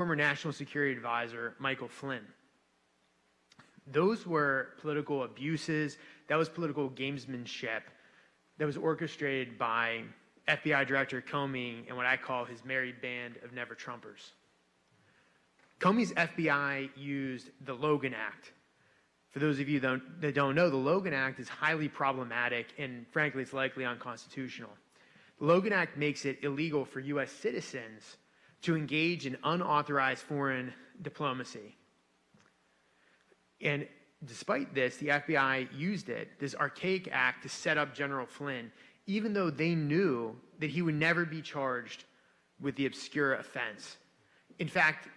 former National Security Advisor Michael Flynn. Those were political abuses. That was political gamesmanship that was orchestrated by FBI Director Comey and what I call his merry band of never-Trumpers. Comey's FBI used the Logan Act. For those of you that don't know, the Logan Act is highly problematic and, frankly, it's likely unconstitutional. The Logan Act makes it illegal for U.S. citizens to engage in unauthorized foreign diplomacy. And despite this, the FBI used it, this archaic act, to set up General Flynn, even though they knew that he would never be charged with the obscure offense. In fact,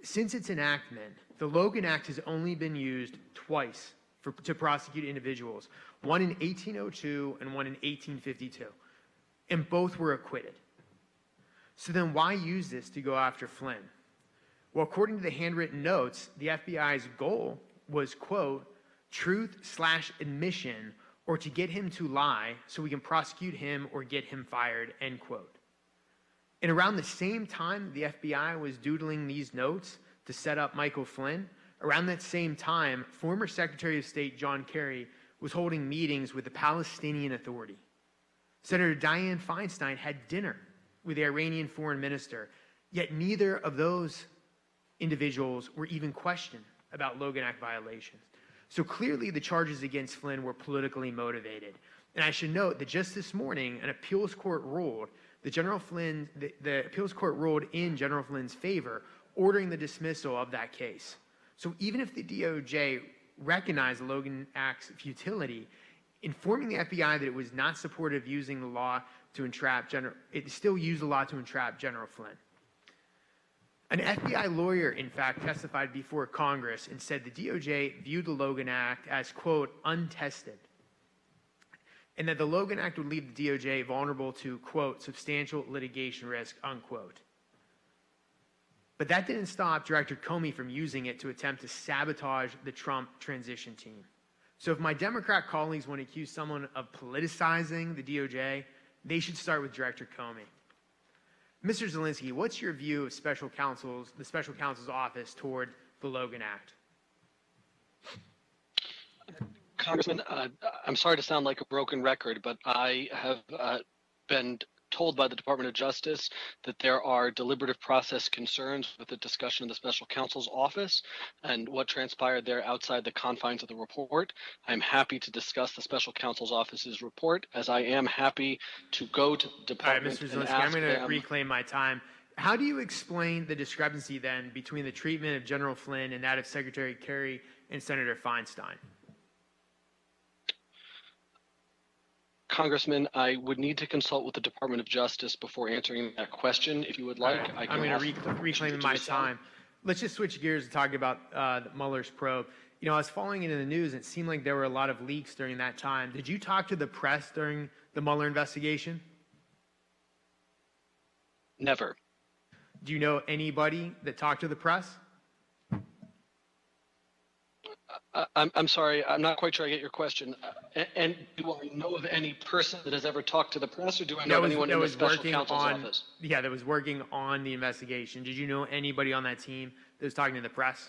since its enactment, the Logan Act has only been used twice to prosecute individuals, one in 1802 and one in 1852, and both were acquitted. So then why use this to go after Flynn? Well, according to the handwritten notes, the FBI's goal was, quote, truth/admission, or to get him to lie so we can prosecute him or get him fired, end quote. And around the same time the FBI was doodling these notes to set up Michael Flynn, around that same time, former Secretary of State John Kerry was holding meetings with the Palestinian Authority. Senator Dianne Feinstein had dinner with the Iranian foreign minister, yet neither of those individuals were even questioned about Logan Act violations. So clearly the charges against Flynn were politically motivated. And I should note that just this morning, an appeals court ruled the appeals court ruled in General Flynn's favor, ordering the dismissal of that case. So even if the DOJ recognized the Logan Act's futility, informing the FBI that it was not supportive of using the law to entrap it still used the law to entrap General Flynn. An FBI lawyer, in fact, testified before Congress and said the DOJ viewed the Logan Act as, quote, untested, and that the Logan Act would leave the DOJ vulnerable to, quote, substantial litigation risk, unquote. But that didn't stop Director Comey from using it to attempt to sabotage the Trump transition team. So if my Democrat colleagues want to accuse someone of politicizing the DOJ, they should start with Director Comey. Mr. Zelinsky, what's your view of the special counsel's office toward the Logan Act? Congressman, I'm sorry to sound like a broken record, but I have been told by the Department of Justice that there are deliberative process concerns with the discussion of the special counsel's office and what transpired there outside the confines of the report. I'm happy to discuss the special counsel's office's report, as I am happy to go to the department. All right, Mr. Zelinsky, I'm going to reclaim my time. How do you explain the discrepancy then between the treatment of General Flynn and that of Secretary Kerry and Senator Feinstein? Congressman, I would need to consult with the Department of Justice before answering that question. If you would like, right. I'm going to reclaim my time. Let's just switch gears and talk about the Muellers Probe. You know, I was following it in the news, and it seemed like there were a lot of leaks during that time. Did you talk to the press during the Mueller investigation? Never. Do you know anybody that talked to the press? I'm sorry, I'm not quite sure I get your question. And do I know of any person that has ever talked to the press, or do I know of anyone in the special counsel's office? Yeah, that was working on the investigation. Did you know anybody on that team that was talking to the press?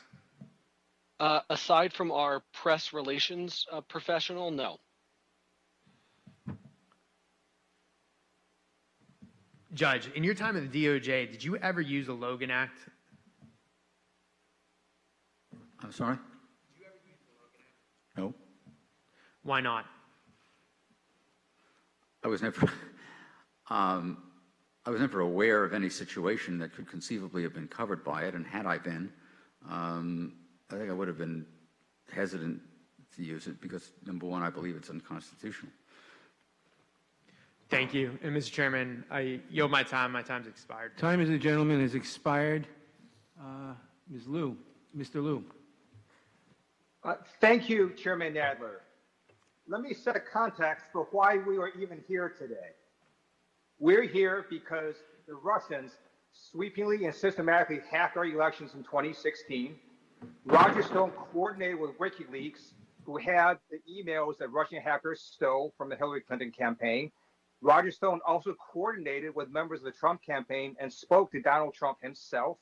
Aside from our press relations professional, no. Judge, in your time at the DOJ, did you ever use the Logan Act? I'm sorry? No. Why not? I was never aware of any situation that could conceivably have been covered by it, and had I been, I think I would have been hesitant to use it because, number one, I believe it's unconstitutional. Thank you. And Mr. Chairman, I yield my time. My time's expired. Time of the gentleman has expired. Ms. Liu, Mr. Liu. Thank you, Chairman Nadler. Let me set a context for why we are even here today. We're here because the Russians sweepingly and systematically hacked our elections in 2016. Roger Stone coordinated with WikiLeaks, who had the emails that Russian hackers stole from the Hillary Clinton campaign. Roger Stone also coordinated with members of the Trump campaign and spoke to Donald Trump himself.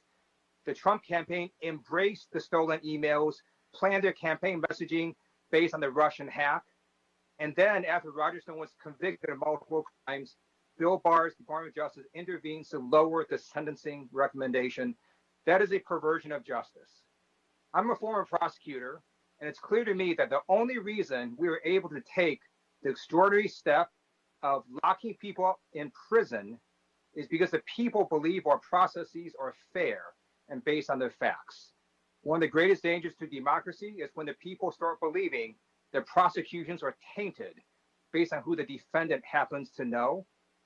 the Trump campaign embraced the stolen emails, planned their campaign messaging based on the Russian hack. And then after Roger Stone was convicted of multiple crimes, Bill Barr's Department of Justice intervened to lower the sentencing recommendation. That is a perversion of justice. I'm a former prosecutor, and it's clear to me that the only reason we were able to take the extraordinary step of locking people up in prison is because the people believe our processes are fair and based on the facts. One of the greatest dangers to democracy is when the people start believing that prosecutions are tainted based on who the defendant happens to know.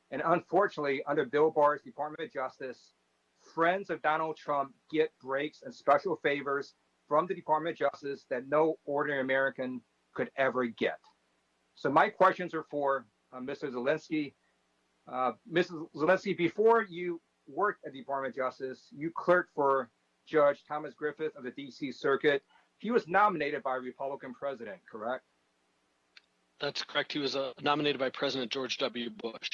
And unfortunately, under Bill Barr's Department of Justice, friends of Donald Trump get breaks and special favors from the Department of Justice that no ordinary American could ever get. So my questions are for Mr. Zelinsky. Mrs. Zelinsky, before you worked at the Department of Justice, you clerked for Judge Thomas Griffith of the D.C. Circuit. He was nominated by a Republican president, correct? That's correct. He was nominated by President George W. Bush.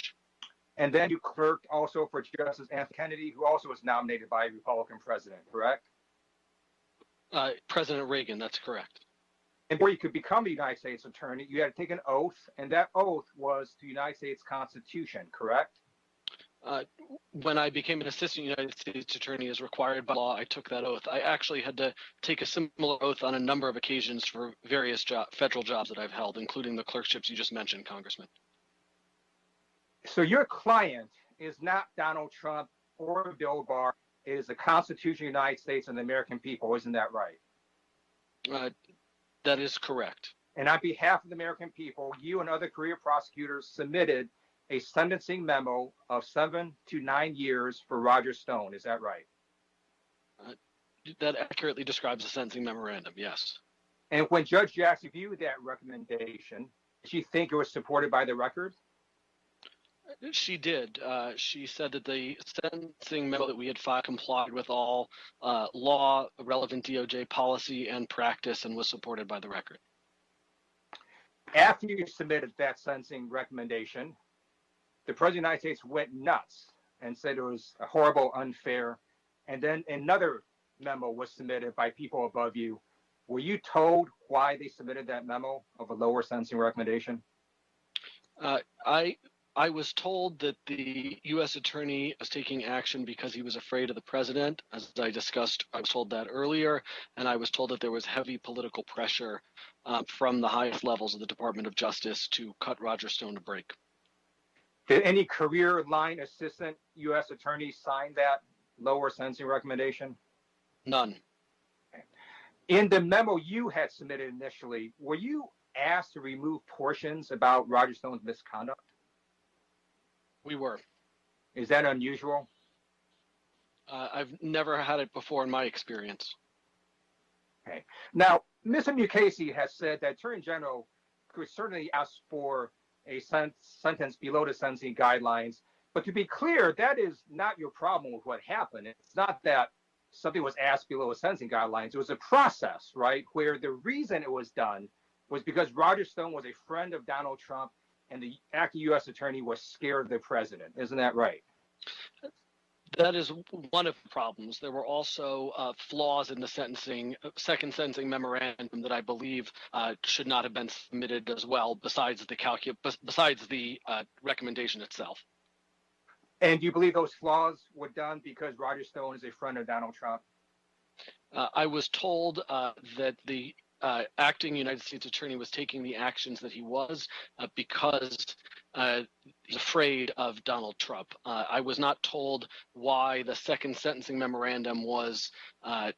And then you clerked also for Justice Anthony Kennedy, who also was nominated by a Republican president, correct? President Reagan, that's correct. And before you could become a United States attorney, you had to take an oath, and that oath was to the United States Constitution, correct? When I became an assistant United States attorney as required by law, I took that oath. I actually had to take a similar oath on a number of occasions for various federal jobs that I've held, including the clerkships you just mentioned, Congressman. So your client is not Donald Trump or Bill Barr. It is the Constitution of the United States and the American people. Isn't that right? That is correct. And on behalf of the American people, you and other career prosecutors submitted a sentencing memo of 7 to 9 years for Roger Stone. Is that right? That accurately describes the sentencing memorandum, yes. And when Judge Jackson viewed that recommendation, did she think it was supported by the record? She did. She said that the sentencing memo that we had filed complied with all law, relevant DOJ policy, and practice, and was supported by the record. After you submitted that sentencing recommendation, the President of the United States went nuts and said it was horrible, unfair. And then another memo was submitted by people above you. Were you told why they submitted that memo of a lower sentencing recommendation? I was told that the U.S. attorney was taking action because he was afraid of the president. As I discussed, I was told that earlier, and I was told that there was heavy political pressure from the highest levels of the Department of Justice to cut Roger Stone a break. Did any career line assistant U.S. attorney sign that lower sentencing recommendation? None. Okay. In the memo you had submitted initially, were you asked to remove portions about Roger Stone's misconduct? We were. Is that unusual? I've never had it before in my experience. Okay. Now, Mr. Mukasey has said that Attorney General could certainly ask for a sentence below the sentencing guidelines. But to be clear, that is not your problem with what happened. It's not that something was asked below the sentencing guidelines. It was a process, right, where the reason it was done was because Roger Stone was a friend of Donald Trump and the acting U.S. attorney was scared of the president. Isn't that right? That is one of the problems. There were also flaws in the second sentencing memorandum that I believe should not have been submitted as well, besides the recommendation itself. And do you believe those flaws were done because Roger Stone is a friend of Donald Trump? I was told that the acting United States attorney was taking the actions that he was because he's afraid of Donald Trump. I was not told why the second sentencing memorandum was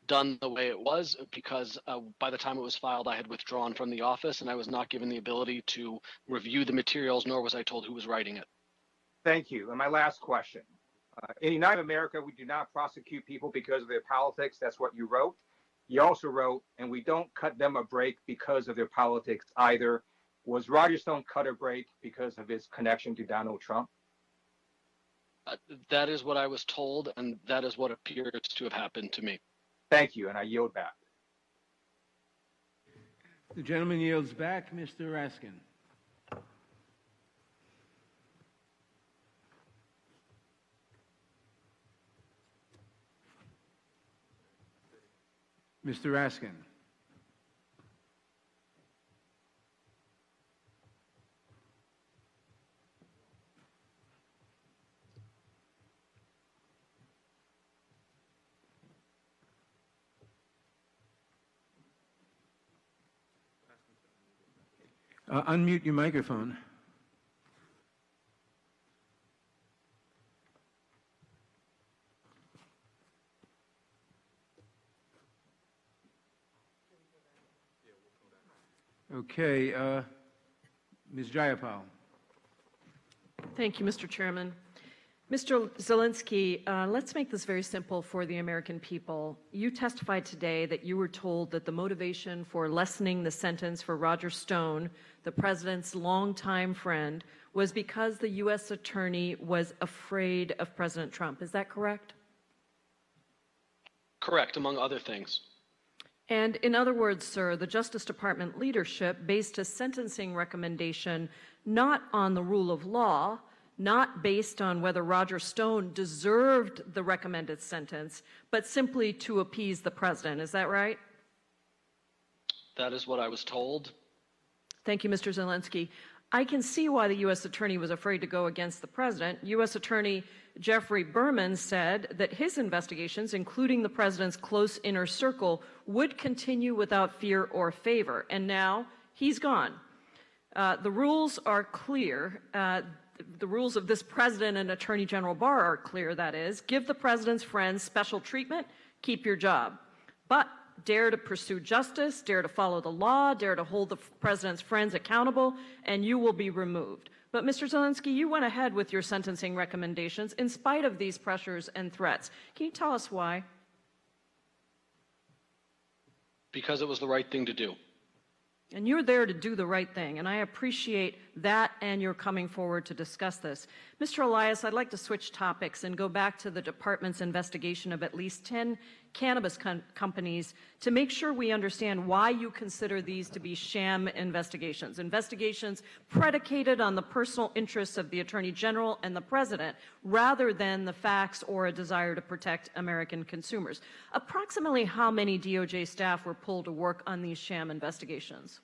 done the way it was because by the time it was filed, I had withdrawn from the office and I was not given the ability to review the materials, nor was I told who was writing it. Thank you. And my last question. In United America, we do not prosecute people because of their politics. That's what you wrote. You also wrote, and we don't cut them a break because of their politics either. Was Roger Stone cut a break because of his connection to Donald Trump? That is what I was told, and that is what appears to have happened to me. Thank you, and I yield back. The gentleman yields back. Mr. Raskin. Mr. Raskin. Unmute your microphone. Okay, Ms. Jayapal. Thank you, Mr. Chairman. Mr. Zelinsky, let's make this very simple for the American people. You testified today that you were told that the motivation for lessening the sentence for Roger Stone, the president's longtime friend, was because the U.S. attorney was afraid of President Trump. Is that correct? Correct, among other things. And in other words, sir, the Justice Department leadership based a sentencing recommendation not on the rule of law, not based on whether Roger Stone deserved the recommended sentence, but simply to appease the president. Is that right? That is what I was told. Thank you, Mr. Zelinsky. I can see why the U.S. attorney was afraid to go against the president. U.S. Attorney Geoffrey Berman said that his investigations, including the president's close inner circle, would continue without fear or favor. And now he's gone. The rules are clear. The rules of this president and Attorney General Barr are clear, that is. Give the president's friends special treatment, keep your job. But dare to pursue justice, dare to follow the law, dare to hold the president's friends accountable, and you will be removed. But Mr. Zelinsky, you went ahead with your sentencing recommendations in spite of these pressures and threats. Can you tell us why? Because it was the right thing to do. And you're there to do the right thing, and I appreciate that and your coming forward to discuss this. Mr. Elias, I'd like to switch topics and go back to the department's investigation of at least 10 cannabis companies to make sure we understand why you consider these to be sham investigations, investigations predicated on the personal interests of the Attorney General and the President, rather than the facts or a desire to protect American consumers. Approximately how many DOJ staff were pulled to work on these sham investigations?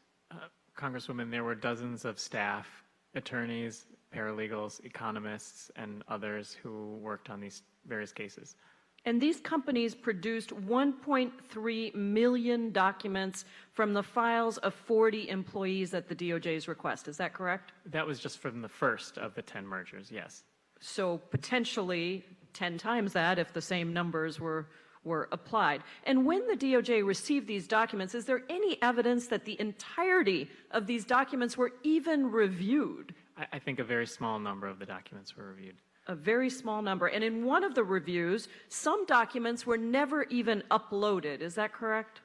Congresswoman, there were dozens of staff, attorneys, paralegals, economists, and others who worked on these various cases. And these companies produced 1.3 million documents from the files of 40 employees at the DOJ's request. Is that correct? That was just from the first of the 10 mergers, yes. So potentially 10 times that if the same numbers were applied. And when the DOJ received these documents, is there any evidence that the entirety of these documents were even reviewed? I think a very small number of the documents were reviewed. A very small number. And in one of the reviews, some documents were never even uploaded. Is that correct?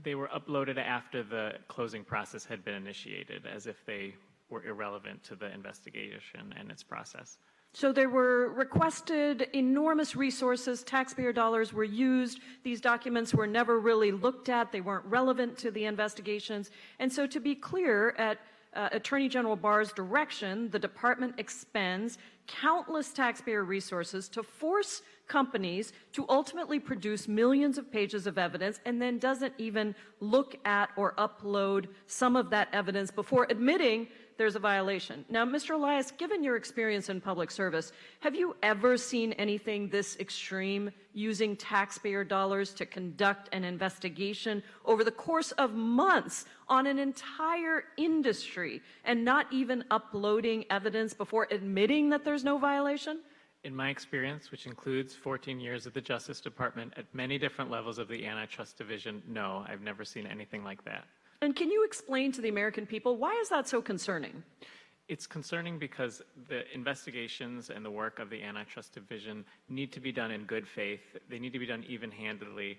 They were uploaded after the closing process had been initiated, as if they were irrelevant to the investigation and its process. So there were requested enormous resources, taxpayer dollars were used, these documents were never really looked at, they weren't relevant to the investigations. And so to be clear, at Attorney General Barr's direction, the department expends countless taxpayer resources to force companies to ultimately produce millions of pages of evidence and then doesn't even look at or upload some of that evidence before admitting there's a violation. Now, Mr. Elias, given your experience in public service, have you ever seen anything this extreme, using taxpayer dollars to conduct an investigation over the course of months on an entire industry and not even uploading evidence before admitting that there's no violation? In my experience, which includes 14 years at the Justice Department at many different levels of the Antitrust Division, no, I've never seen anything like that. And can you explain to the American people, why is that so concerning? It's concerning because the investigations and the work of the Antitrust Division need to be done in good faith. They need to be done even-handedly,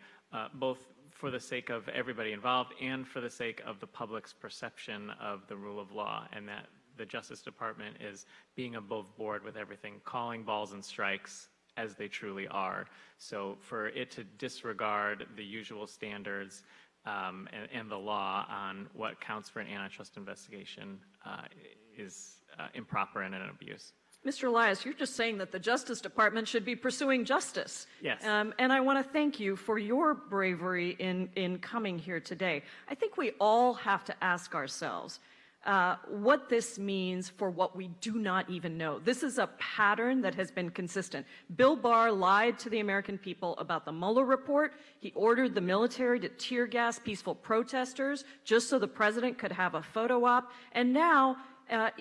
both for the sake of everybody involved and for the sake of the public's perception of the rule of law, and that the Justice Department is being above board with everything, calling balls and strikes as they truly are. So for it to disregard the usual standards and the law on what counts for an antitrust investigation is improper and an abuse. Mr. Elias, you're just saying that the Justice Department should be pursuing justice. Yes. And I want to thank you for your bravery in coming here today. I think we all have to ask ourselves what this means for what we do not even know. This is a pattern that has been consistent. Bill Barr lied to the American people about the Mueller report. He ordered the military to tear gas peaceful protesters just so the president could have a photo op. And now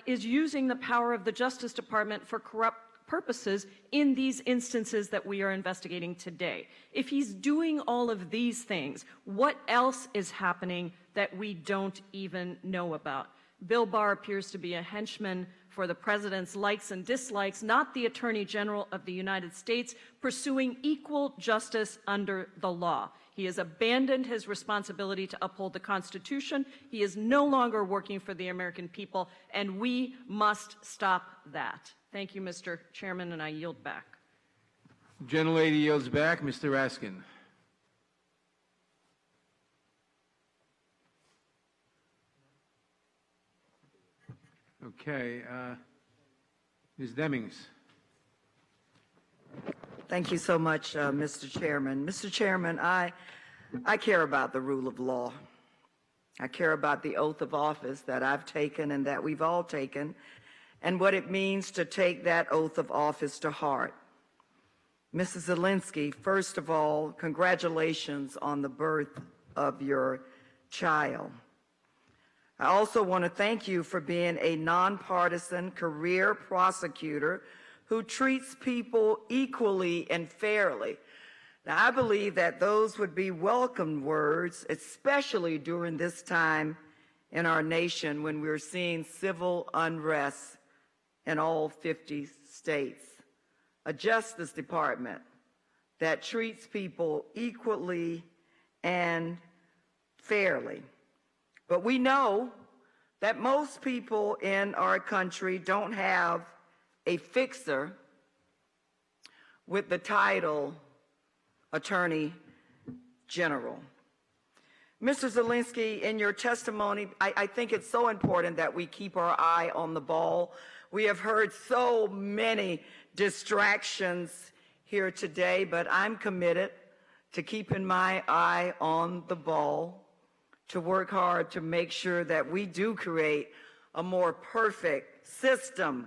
is using the power of the Justice Department for corrupt purposes in these instances that we are investigating today. If he's doing all of these things, what else is happening that we don't even know about? Bill Barr appears to be a henchman for the president's likes and dislikes, not the Attorney General of the United States, pursuing equal justice under the law. He has abandoned his responsibility to uphold the Constitution. He is no longer working for the American people, and we must stop that. Thank you, Mr. Chairman, and I yield back. Gentlelady yields back. Mr. Raskin. Okay. Ms. Demings. Thank you so much, Mr. Chairman. Mr. Chairman, I care about the rule of law. I care about the oath of office that I've taken and that we've all taken, and what it means to take that oath of office to heart. Mrs. Zelinsky, first of all, congratulations on the birth of your child. I also want to thank you for being a nonpartisan career prosecutor who treats people equally and fairly. Now, I believe that those would be welcome words, especially during this time in our nation when we're seeing civil unrest in all 50 states. A Justice Department that treats people equally and fairly. But we know that most people in our country don't have a fixer with the title Attorney General. Mr. Zelinsky, in your testimony, I think it's so important that we keep our eye on the ball. We have heard so many distractions here today, but I'm committed to keeping my eye on the ball, to work hard to make sure that we do create a more perfect system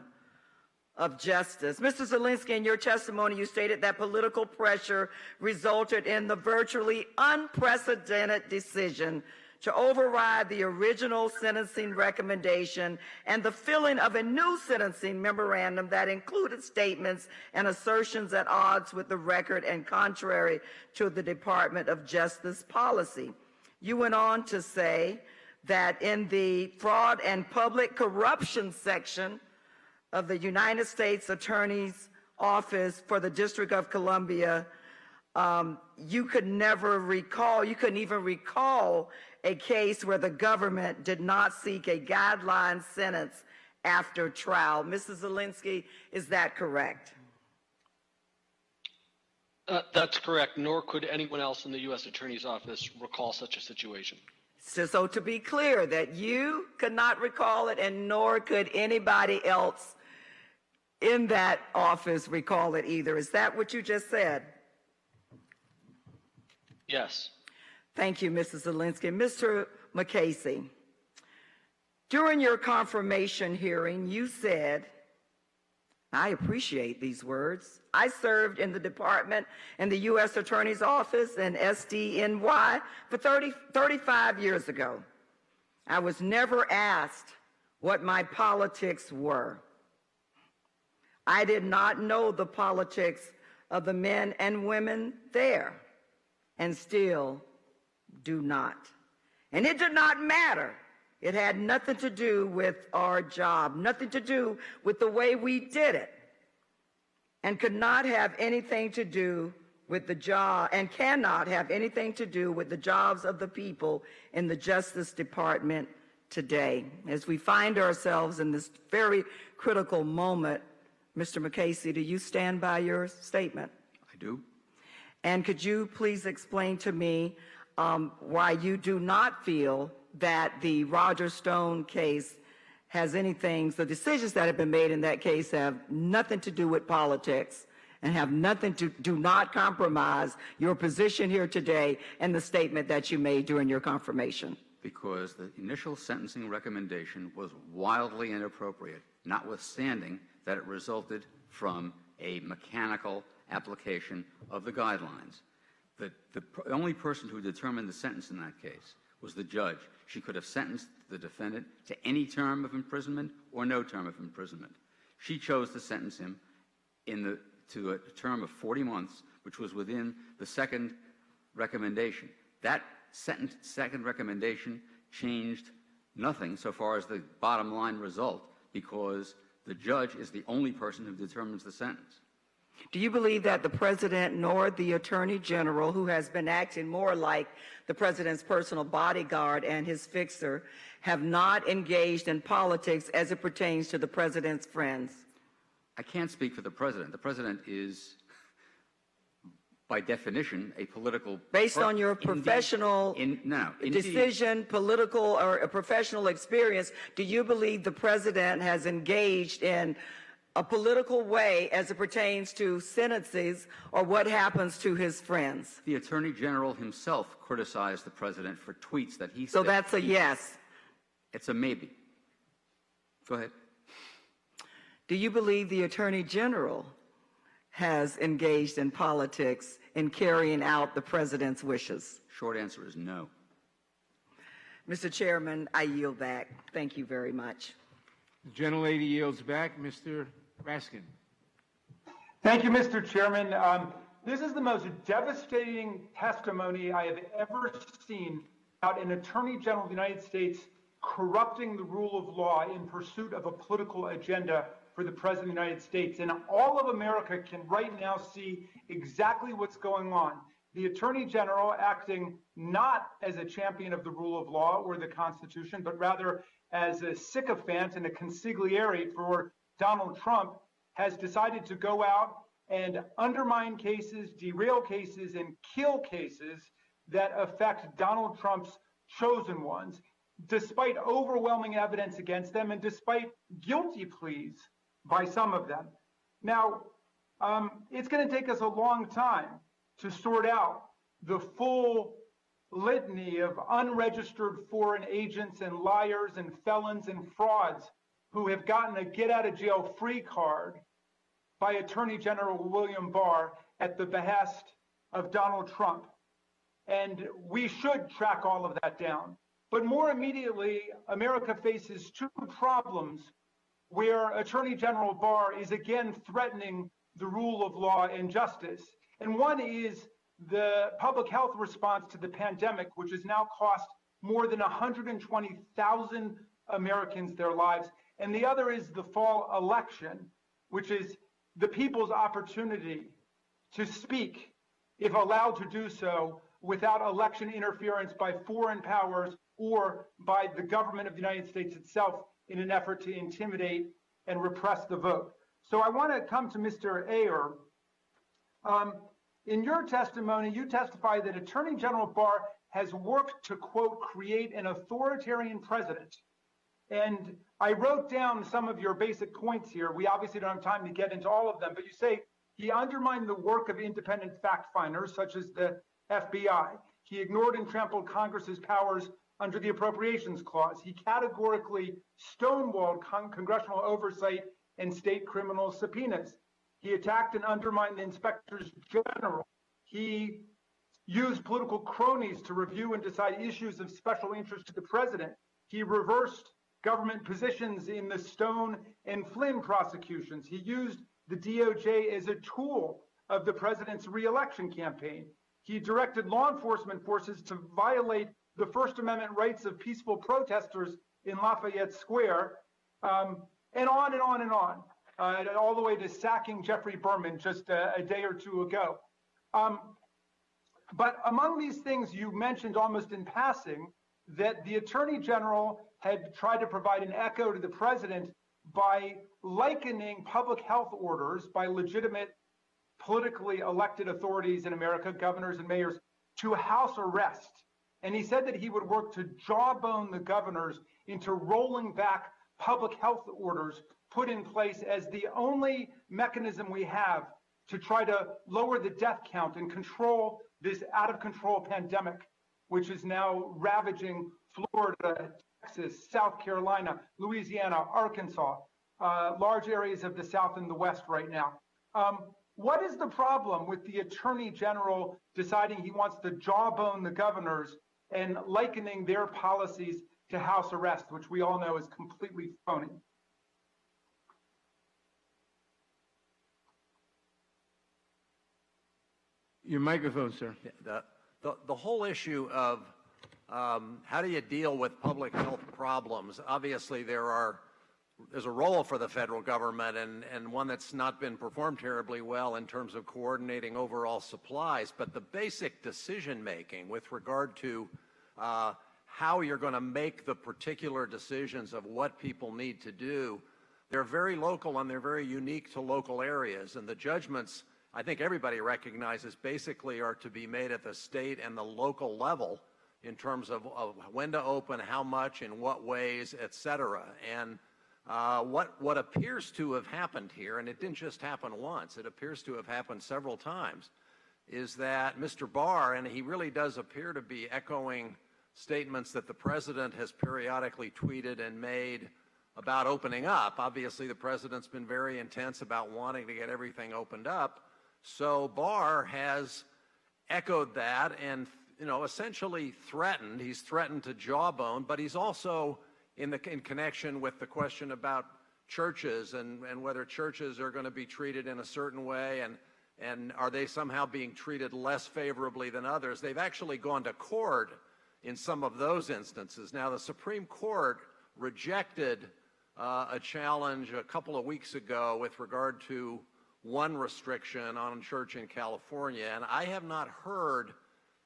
of justice. Mr. Zelinsky, in your testimony, you stated that political pressure resulted in the virtually unprecedented decision to override the original sentencing recommendation and the filling of a new sentencing memorandum that included statements and assertions at odds with the record and contrary to the Department of Justice policy. You went on to say that in the fraud and public corruption section of the United States Attorney's Office for the District of Columbia, you couldn't even recall a case where the government did not seek a guideline sentence after trial. Mrs. Zelinsky, is that correct? That's correct, nor could anyone else in the U.S. Attorney's Office recall such a situation. So to be clear, that you could not recall it and nor could anybody else in that office recall it either. Is that what you just said? Yes. Thank you, Mrs. Zelinsky. Mr. McCasey, during your confirmation hearing, you said, I appreciate these words, I served in the department and the U.S. Attorney's Office and SDNY for 35 years ago. I was never asked what my politics were. I did not know the politics of the men and women there, and still do not. And it did not matter. It had nothing to do with our job, nothing to do with the way we did it, and could not have anything to do with the job, and cannot have anything to do with the jobs of the people in the Justice Department today. As we find ourselves in this very critical moment, Mr. McCasey, do you stand by your statement? I do. And could you please explain to me why you do not feel that the Roger Stone case has anything, the decisions that have been made in that case have nothing to do with politics and have nothing to, do not compromise your position here today and the statement that you made during your confirmation? Because the initial sentencing recommendation was wildly inappropriate, notwithstanding that it resulted from a mechanical application of the guidelines. The only person who determined the sentence in that case was the judge. She could have sentenced the defendant to any term of imprisonment or no term of imprisonment. She chose to sentence him to a term of 40 months, which was within the second recommendation. That second recommendation changed nothing so far as the bottom line result, because the judge is the only person who determines the sentence. Do you believe that the president nor the attorney general, who has been acting more like the president's personal bodyguard and his fixer, have not engaged in politics as it pertains to the president's friends? I can't speak for the president. The president is, by definition, a political... Based on your professional decision, political or a professional experience, do you believe the president has engaged in a political way as it pertains to sentences or what happens to his friends? The attorney general himself criticized the president for tweets that he said... So that's a yes. It's a maybe. Go ahead. Do you believe the attorney general has engaged in politics in carrying out the president's wishes? Short answer is no. Mr. Chairman, I yield back. Thank you very much. The gentlelady yields back. Mr. Raskin. Thank you, Mr. Chairman. This is the most devastating testimony I have ever seen about an Attorney General of the United States corrupting the rule of law in pursuit of a political agenda for the President of the United States. And all of America can right now see exactly what's going on. The Attorney General, acting not as a champion of the rule of law or the Constitution, but rather as a sycophant and a consigliere for Donald Trump, has decided to go out and undermine cases, derail cases, and kill cases that affect Donald Trump's chosen ones, despite overwhelming evidence against them and despite guilty pleas by some of them. Now, it's going to take us a long time to sort out the full litany of unregistered foreign agents and liars and felons and frauds who have gotten a get-out-of-jail-free card by Attorney General William Barr at the behest of Donald Trump. And we should track all of that down. But more immediately, America faces two problems where Attorney General Barr is again threatening the rule of law and justice. And one is the public health response to the pandemic, which has now cost more than 120,000 Americans their lives. And the other is the fall election, which is the people's opportunity to speak, if allowed to do so, without election interference by foreign powers or by the government of the United States itself in an effort to intimidate and repress the vote. So I want to come to Mr. Ayer. In your testimony, you testify that Attorney General Barr has worked to, quote, create an authoritarian president. And I wrote down some of your basic points here. We obviously don't have time to get into all of them, but you say he undermined the work of independent fact finders, such as the FBI. He ignored and trampled Congress's powers under the Appropriations Clause. He categorically stonewalled congressional oversight and state criminal subpoenas. He attacked and undermined the inspectors general. He used political cronies to review and decide issues of special interest to the president. He reversed government positions in the Stone and Flynn prosecutions. He used the DOJ as a tool of the president's reelection campaign. He directed law enforcement forces to violate the First Amendment rights of peaceful protesters in Lafayette Square, and on and on and on, all the way to sacking Geoffrey Berman just a day or two ago. But among these things, you mentioned almost in passing that the Attorney General had tried to provide an echo to the president by likening public health orders by legitimate politically elected authorities in America, governors and mayors, to house arrest. And he said that he would work to jawbone the governors into rolling back public health orders put in place as the only mechanism we have to try to lower the death count and control this out of control pandemic, which is now ravaging Florida, Texas, South Carolina, Louisiana, Arkansas, large areas of the South and the West right now. What is the problem with the Attorney General deciding he wants to jawbone the governors and likening their policies to house arrest, which we all know is completely phony? Your microphone, sir. The whole issue of how do you deal with public health problems? Obviously, there's a role for the federal government and one that's not been performed terribly well in terms of coordinating overall supplies. But the basic decision making with regard to how you're going to make the particular decisions of what people need to do, they're very local and they're very unique to local areas. And the judgments, I think everybody recognizes, basically are to be made at the state and the local level in terms of when to open, how much, in what ways, et cetera. And what appears to have happened here, and it didn't just happen once, it appears to have happened several times, is that Mr. Barr, and he really does appear to be echoing statements that the president has periodically tweeted and made about opening up. Obviously, the president's been very intense about wanting to get everything opened up. So Barr has echoed that and, essentially threatened. He's threatened to jawbone, but he's also in connection with the question about churches and whether churches are going to be treated in a certain way and are they somehow being treated less favorably than others. They've actually gone to court in some of those instances. Now, the Supreme Court rejected a challenge a couple of weeks ago with regard to one restriction on a church in California, and I have not heard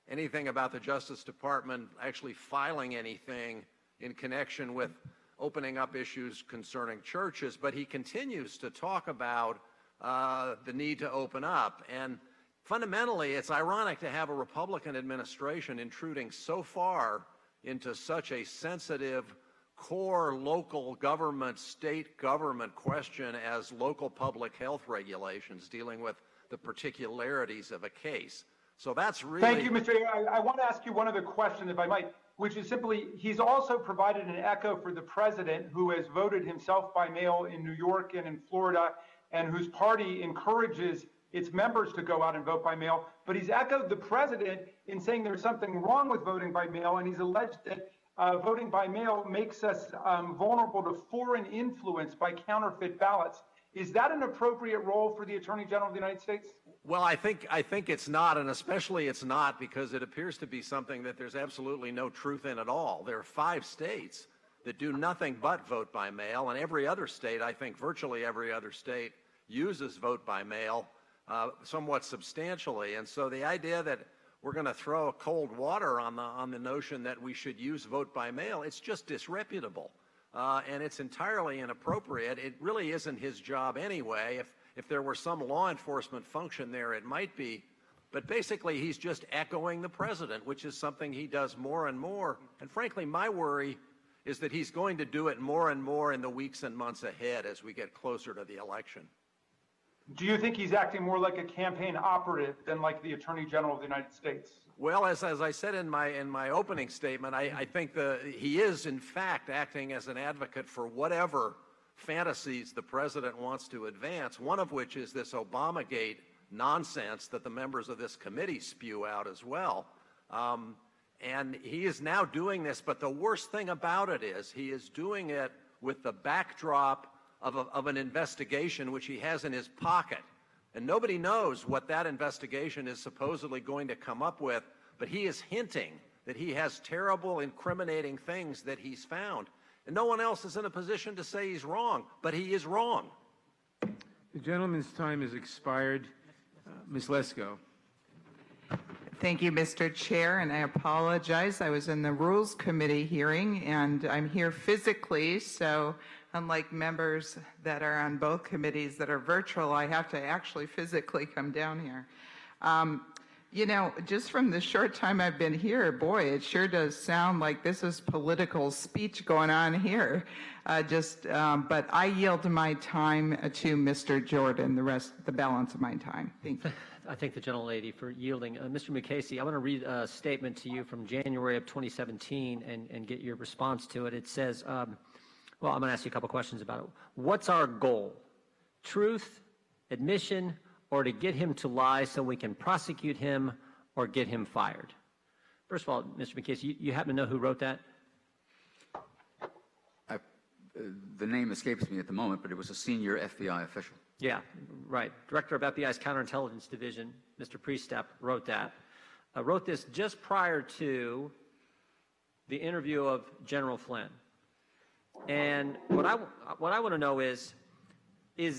anything about the Justice Department actually filing anything in connection with opening up issues concerning churches, but he continues to talk about the need to open up. And fundamentally, it's ironic to have a Republican administration intruding so far into such a sensitive core local government, state government question as local public health regulations dealing with the particularities of a case. So that's really— Thank you, Mr. I want to ask you one other question, if I might, which is simply, he's also provided an echo for the president, who has voted himself by mail in New York and in Florida, and whose party encourages its members to go out and vote by mail. But he's echoed the president in saying there's something wrong with voting by mail, and he's alleged that voting by mail makes us vulnerable to foreign influence by counterfeit ballots. Is that an appropriate role for the Attorney General of the United States? Well, I think it's not, and especially it's not because it appears to be something that there's absolutely no truth in at all. There are 5 states that do nothing but vote by mail, and every other state, I think virtually every other state, uses vote by mail somewhat substantially. And so the idea that we're going to throw cold water on the notion that we should use vote by mail, it's just disreputable. And it's entirely inappropriate. It really isn't his job anyway. If there were some law enforcement function there, it might be. But basically, he's just echoing the president, which is something he does more and more. And frankly, my worry is that he's going to do it more and more in the weeks and months ahead as we get closer to the election. Do you think he's acting more like a campaign operative than like the Attorney General of the United States? Well, as I said in my opening statement, I think he is in fact acting as an advocate for whatever fantasies the president wants to advance, one of which is this Obamagate nonsense that the members of this committee spew out as well. And he is now doing this, but the worst thing about it is he is doing it with the backdrop of an investigation which he has in his pocket. And nobody knows what that investigation is supposedly going to come up with, but he is hinting that he has terrible, incriminating things that he's found. And no one else is in a position to say he's wrong, but he is wrong. The gentleman's time has expired. Ms. Lesko. Thank you, Mr. Chair, and I apologize. I was in the Rules Committee hearing, and I'm here physically, so unlike members that are on both committees that are virtual, I have to actually physically come down here. You know, just from the short time I've been here, boy, it sure does sound like this is political speech going on here. But I yield my time to Mr. Jordan, the balance of my time. Thank you. I thank the gentlelady for yielding. Mr. McCasey, I want to read a statement to you from January of 2017 and get your response to it. It says, well, I'm going to ask you a couple questions about it. What's our goal? Truth, admission, or to get him to lie so we can prosecute him or get him fired? First of all, Mr. McCasey, you happen to know who wrote that? The name escapes me at the moment, but it was a senior FBI official. Yeah, right. Director of FBI's Counterintelligence Division, Mr. Priestep, wrote that. Wrote this just prior to the interview of General Flynn. And what I want to know is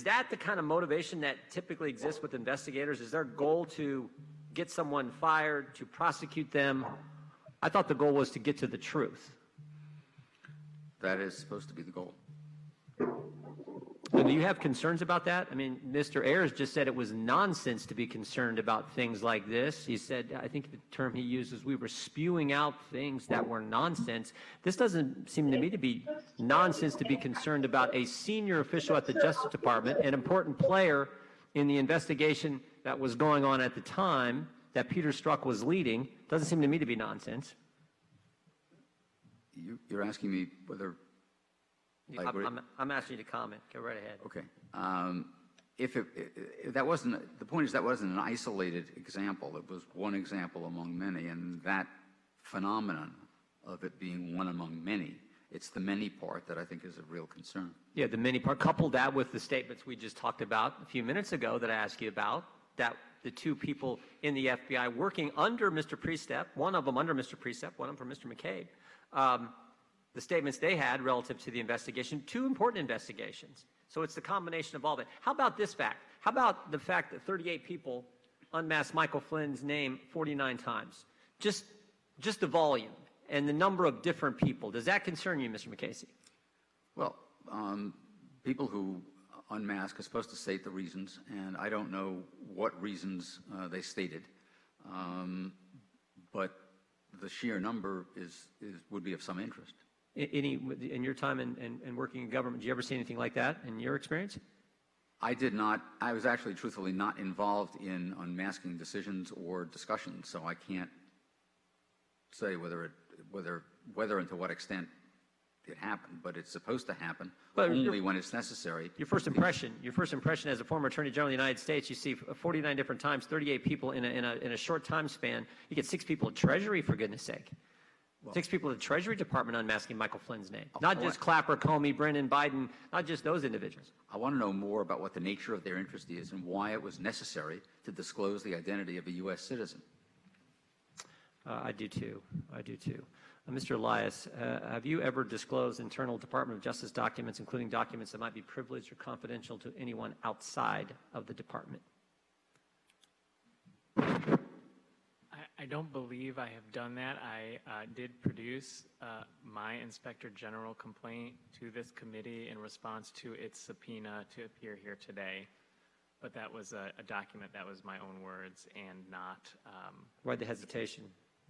that the kind of motivation that typically exists with investigators? Is their goal to get someone fired, to prosecute them? I thought the goal was to get to the truth. That is supposed to be the goal. And do you have concerns about that? I mean, Mr. Ayers just said it was nonsense to be concerned about things like this. He said, I think the term he used is we were spewing out things that were nonsense. This doesn't seem to me to be nonsense to be concerned about a senior official at the Justice Department, an important player in the investigation that was going on at the time that Peter Strzok was leading. Doesn't seem to me to be nonsense. You're asking me whether I agree? I'm asking you to comment. Go right ahead. Okay. If that wasn't, the point is that wasn't an isolated example. It was one example among many, and that phenomenon of it being one among many, it's the many part that I think is a real concern. Yeah, the many part. Couple that with the statements we just talked about a few minutes ago that I asked you about, that the two people in the FBI working under Mr. Priestep, one of them under Mr. Priestep, one of them for Mr. McCabe, the statements they had relative to the investigation, two important investigations. So it's the combination of all that. How about this fact? How about the fact that 38 people unmasked Michael Flynn's name 49 times? Just the volume and the number of different people. Does that concern you, Mr. McCasey? Well, people who unmask are supposed to state the reasons, and I don't know what reasons they stated, but the sheer number would be of some interest. In your time in working in government, did you ever see anything like that in your experience? I did not. I was actually, truthfully, not involved in unmasking decisions or discussions, so I can't say whether and to what extent it happened. But it's supposed to happen only when it's necessary. Your first impression as a former Attorney General of the United States, you see 49 different times, 38 people in a short time span. You get 6 people at Treasury, for goodness sake. Well, 6 people at the Treasury Department unmasking Michael Flynn's name. Not just Clapper, Comey, Brennan, Biden, not just those individuals. I want to know more about what the nature of their interest is and why it was necessary to disclose the identity of a U.S. citizen. I do too. Mr. Elias, have you ever disclosed internal Department of Justice documents, including documents that might be privileged or confidential to anyone outside of the department? I don't believe I have done that. I did produce my Inspector General complaint to this committee in response to its subpoena to appear here today. But that was a document that was my own words and not... Why the hesitation?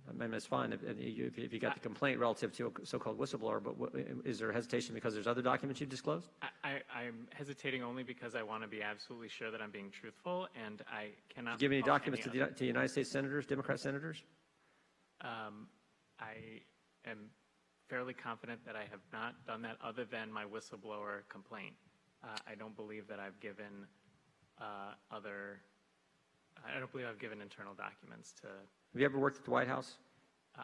I mean, it's fine if you got the complaint relative to a so-called whistleblower, but is there hesitation because there's other documents you've disclosed? I'm hesitating only because I want to be absolutely sure that I'm being truthful, and I cannot... Did you give any documents to United States senators, Democrat senators? I am fairly confident that I have not done that other than my whistleblower complaint. I don't believe that I've given I don't believe I've given internal documents to... Have you ever worked at the White House?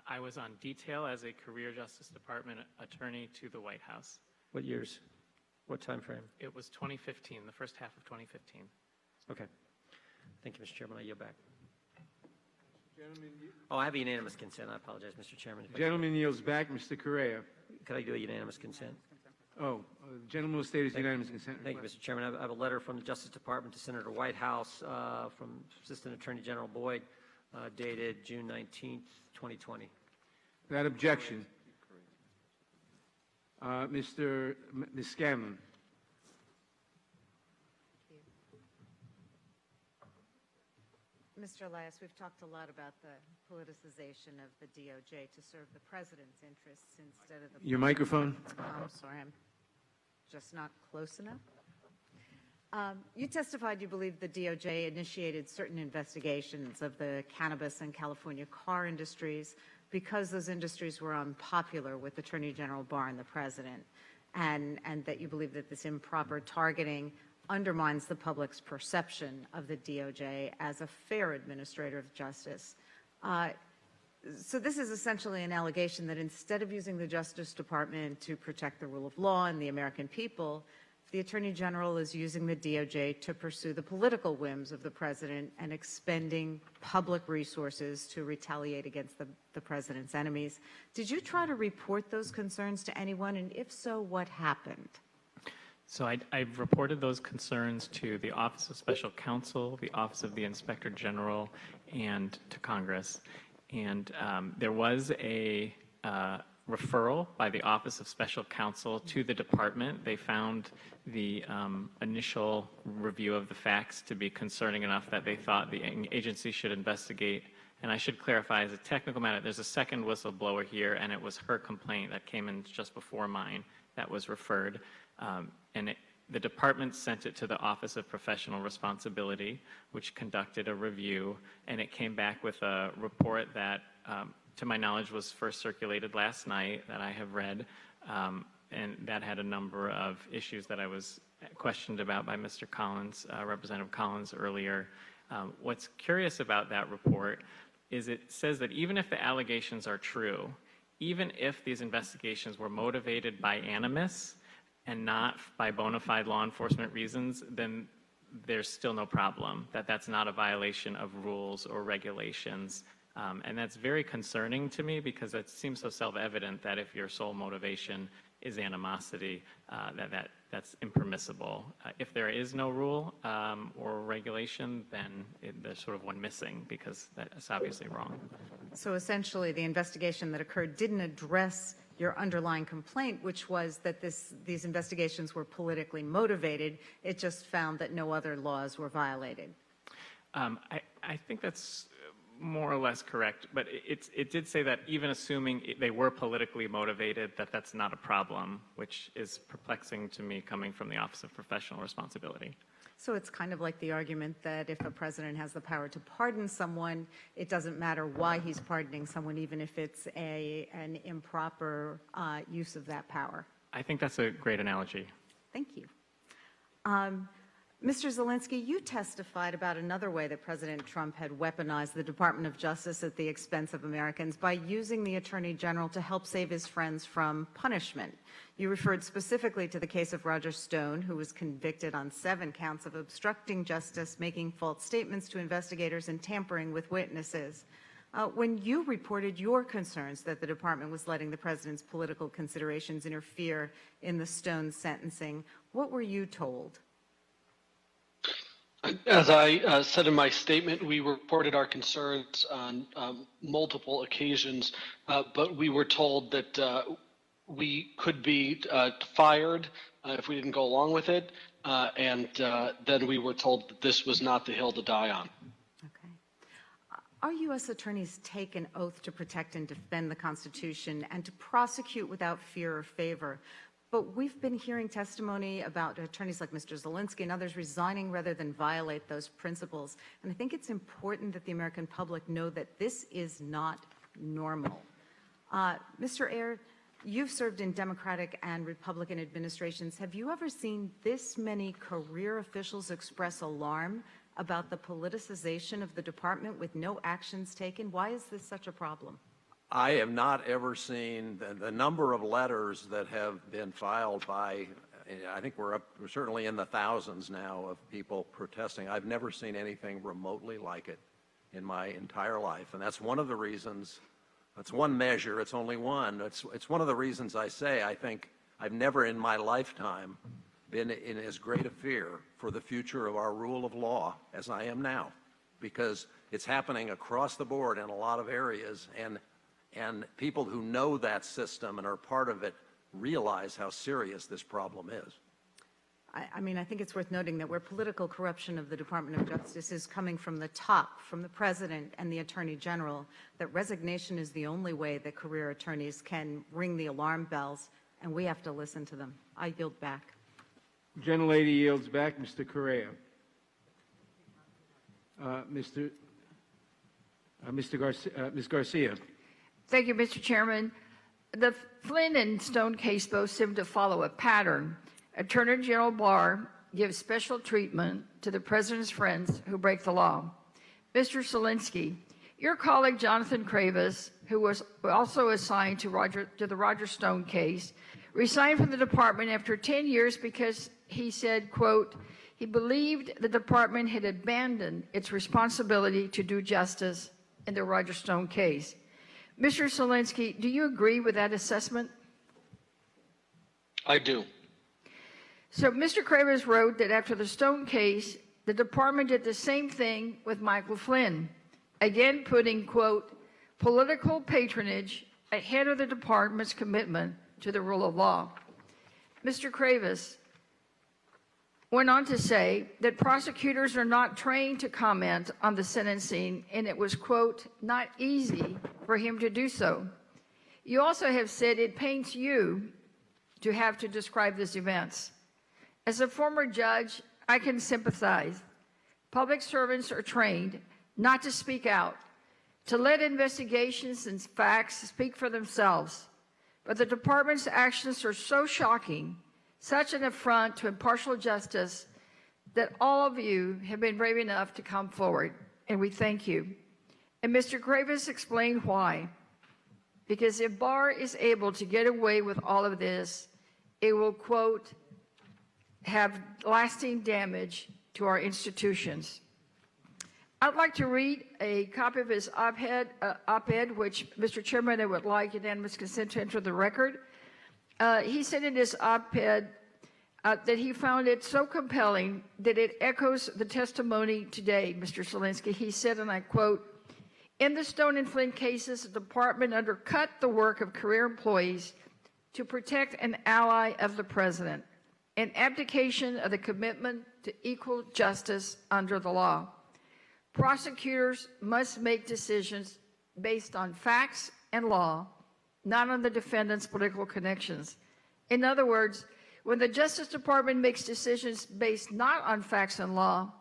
I was on detail as a career Justice Department attorney to the White House. What years? What time frame? It was 2015, the first half of 2015. Okay. Thank you, Mr. Chairman. I yield back. Oh, I have a unanimous consent. I apologize, Mr. Chairman. Gentleman yields back. Mr. Correa. Could I do a unanimous consent? Oh, the gentleman will state his unanimous consent. Thank you, Mr. Chairman. I have a letter from the Justice Department to Senator Whitehouse from Assistant Attorney General Boyd, dated June 19th, 2020. Without objection. Ms. Scanlon. Mr. Elias, we've talked a lot about the politicization of the DOJ to serve the president's interests instead of the... Your microphone. I'm sorry, I'm just not close enough. You testified you believe the DOJ initiated certain investigations of the cannabis and California car industries because those industries were unpopular with Attorney General Barr and the president, and that you believe that this improper targeting undermines the public's perception of the DOJ as a fair administrator of justice. So this is essentially an allegation that instead of using the Justice Department to protect the rule of law and the American people, the Attorney General is using the DOJ to pursue the political whims of the president and expending public resources to retaliate against the president's enemies. Did you try to report those concerns to anyone, and if so, what happened? So I've reported those concerns to the Office of Special Counsel, the Office of the Inspector General, and to Congress. And there was a referral by the Office of Special Counsel to the department. They found the initial review of the facts to be concerning enough that they thought the agency should investigate. And I should clarify, as a technical matter, there's a second whistleblower here, and it was her complaint that came in just before mine that was referred. The department sent it to the Office of Professional Responsibility, which conducted a review, and it came back with a report that, to my knowledge, was first circulated last night that I have read, and that had a number of issues that I was questioned about by Mr. Collins, Representative Collins earlier. What's curious about that report is it says that even if the allegations are true, even if these investigations were motivated by animus and not by bona fide law enforcement reasons, then there's still no problem, that's not a violation of rules or regulations. And that's very concerning to me because it seems so self-evident that if your sole motivation is animosity, that's impermissible. If there is no rule or regulation, then there's sort of one missing because that's obviously wrong. So essentially, the investigation that occurred didn't address your underlying complaint, which was that these investigations were politically motivated. It just found that no other laws were violated. I think that's more or less correct, but it did say that even assuming they were politically motivated, that's not a problem, which is perplexing to me coming from the Office of Professional Responsibility. So it's kind of like the argument that if a president has the power to pardon someone, it doesn't matter why he's pardoning someone, even if it's an improper use of that power. I think that's a great analogy. Thank you. Mr. Zelinsky, you testified about another way that President Trump had weaponized the Department of Justice at the expense of Americans by using the Attorney General to help save his friends from punishment. You referred specifically to the case of Roger Stone, who was convicted on 7 counts of obstructing justice, making false statements to investigators, and tampering with witnesses. When you reported your concerns that the department was letting the president's political considerations interfere in the Stone sentencing, what were you told? As I said in my statement, we reported our concerns on multiple occasions, but we were told that we could be fired if we didn't go along with it, and then we were told that this was not the hill to die on. Okay. Our U.S. attorneys take an oath to protect and defend the Constitution and to prosecute without fear or favor. But we've been hearing testimony about attorneys like Mr. Zelinsky and others resigning rather than violate those principles. And I think it's important that the American public know that this is not normal. Mr. Ayer, you've served in Democratic and Republican administrations. Have you ever seen this many career officials express alarm about the politicization of the department with no actions taken? Why is this such a problem? I have not ever seen the number of letters that have been filed by, I think we're certainly in the thousands now of people protesting. I've never seen anything remotely like it in my entire life. And that's one of the reasons, that's one measure, it's only one. It's one of the reasons I say I think I've never in my lifetime been in as great a fear for the future of our rule of law as I am now, because it's happening across the board in a lot of areas, and people who know that system and are part of it realize how serious this problem is. I mean, I think it's worth noting that where political corruption of the Department of Justice is coming from the top, from the President and the Attorney General, that resignation is the only way that career attorneys can ring the alarm bells, and we have to listen to them. I yield back. Gentlelady yields back. Mr. Correa. Ms. Garcia. Thank you, Mr. Chairman. The Flynn and Stone case both seem to follow a pattern. Attorney General Barr gives special treatment to the President's friends who break the law. Mr. Zelinsky, your colleague Jonathan Kravis, who was also assigned to the Roger Stone case, resigned from the department after 10 years because he said, quote, he believed the department had abandoned its responsibility to do justice in the Roger Stone case. Mr. Zelinsky, do you agree with that assessment? I do. So Mr. Kravis wrote that after the Stone case, the department did the same thing with Michael Flynn, again putting, quote, political patronage ahead of the department's commitment to the rule of law. Mr. Kravis went on to say that prosecutors are not trained to comment on the sentencing, and it was, quote, not easy for him to do so. You also have said it pains you to have to describe these events. As a former judge, I can sympathize. Public servants are trained not to speak out, to let investigations and facts speak for themselves. But the department's actions are so shocking, such an affront to impartial justice, that all of you have been brave enough to come forward, and we thank you. And Mr. Kravis explained why. Because if Barr is able to get away with all of this, it will, quote, have lasting damage to our institutions. I'd like to read a copy of his op-ed, which, Mr. Chairman, I would like unanimous consent to enter the record. He said in his op-ed that he found it so compelling that it echoes the testimony today, Mr. Zelinsky. He said, and I quote, in the Stone and Flynn cases, the department undercut the work of career employees to protect an ally of the president, an abdication of the commitment to equal justice under the law. Prosecutors must make decisions based on facts and law, not on the defendant's political connections. In other words, when the Justice Department makes decisions based not on facts and law,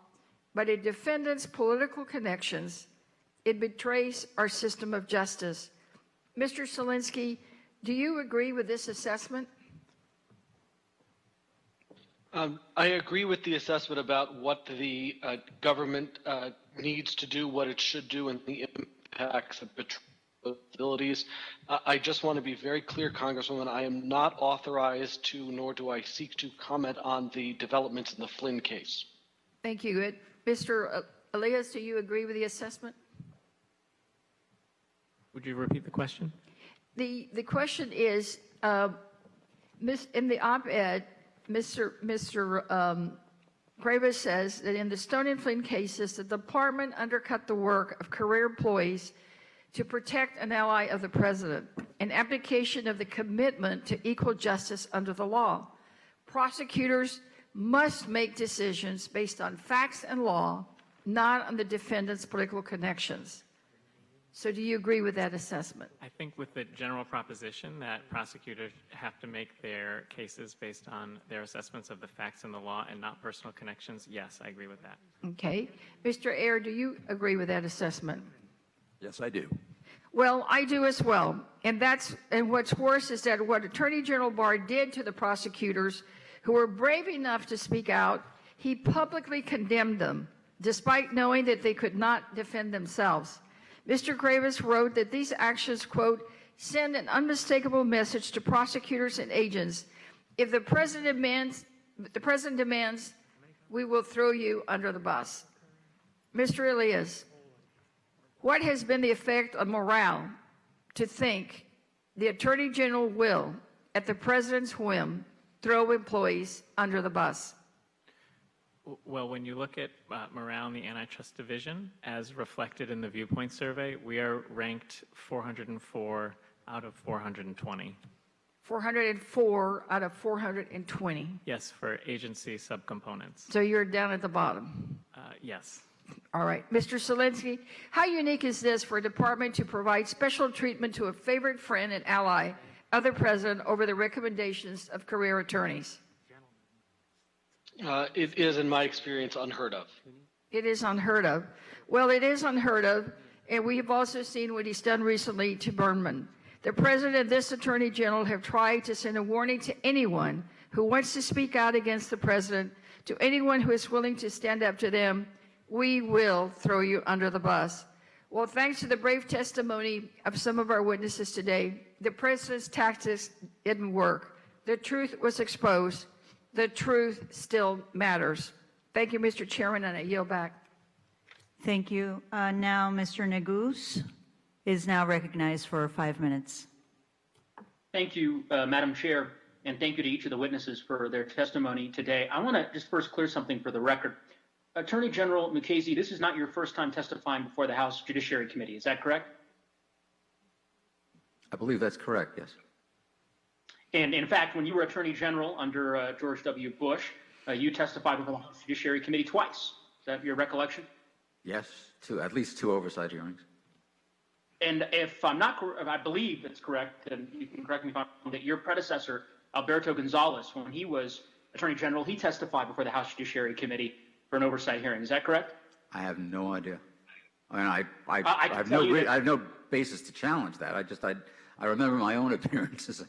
but a defendant's political connections, it betrays our system of justice. Mr. Zelinsky, do you agree with this assessment? I agree with the assessment about what the government needs to do, what it should do, and the impacts of abilities. I just want to be very clear, Congresswoman, I am not authorized to, nor do I seek to comment on the developments in the Flynn case. Thank you. Mr. Elias, do you agree with the assessment? Would you repeat the question? The question is, in the op-ed, Mr. Kravis says that in the Stone and Flynn cases, the department undercut the work of career employees to protect an ally of the president, an abdication of the commitment to equal justice under the law. Prosecutors must make decisions based on facts and law, not on the defendant's political connections. So do you agree with that assessment? I think with the general proposition that prosecutors have to make their cases based on their assessments of the facts and the law and not personal connections, yes, I agree with that. Okay. Mr. Ayer, do you agree with that assessment? Yes, I do. Well, I do as well. And what's worse is that what Attorney General Barr did to the prosecutors who were brave enough to speak out, he publicly condemned them, despite knowing that they could not defend themselves. Mr. Kravis wrote that these actions, quote, send an unmistakable message to prosecutors and agents. If the president demands, we will throw you under the bus. Mr. Elias, what has been the effect on morale to think the Attorney General will, at the president's whim, throw employees under the bus? Well, when you look at morale in the Antitrust Division, as reflected in the Viewpoint Survey, we are ranked 404 out of 420. 404 out of 420. Yes, for agency subcomponents. So you're down at the bottom. Yes. All right. Mr. Zelinsky, how unique is this for a department to provide special treatment to a favorite friend and ally of the president over the recommendations of career attorneys? It is, in my experience, unheard of. It is unheard of. Well, it is unheard of, and we have also seen what he's done recently to Berman. The president and this attorney general have tried to send a warning to anyone who wants to speak out against the president, to anyone who is willing to stand up to them. We will throw you under the bus. Well, thanks to the brave testimony of some of our witnesses today, the president's tactics didn't work. The truth was exposed. The truth still matters. Thank you, Mr. Chairman, and I yield back. Thank you. Now, Mr. Neguse is now recognized for 5 minutes. Thank you, Madam Chair, and thank you to each of the witnesses for their testimony today. I want to just first clear something for the record. Attorney General Mukasey, this is not your first time testifying before the House Judiciary Committee. Is that correct? I believe that's correct, yes. And in fact, when you were Attorney General under George W. Bush, you testified before the House Judiciary Committee twice. Is that your recollection? Yes, at least 2 oversight hearings. And if I'm not, if I believe that's correct, and you can correct me if I'm wrong, that your predecessor, Alberto Gonzales, when he was Attorney General, he testified before the House Judiciary Committee for an oversight hearing. Is that correct? I have no idea. I mean, I have no basis to challenge that. I remember my own appearances.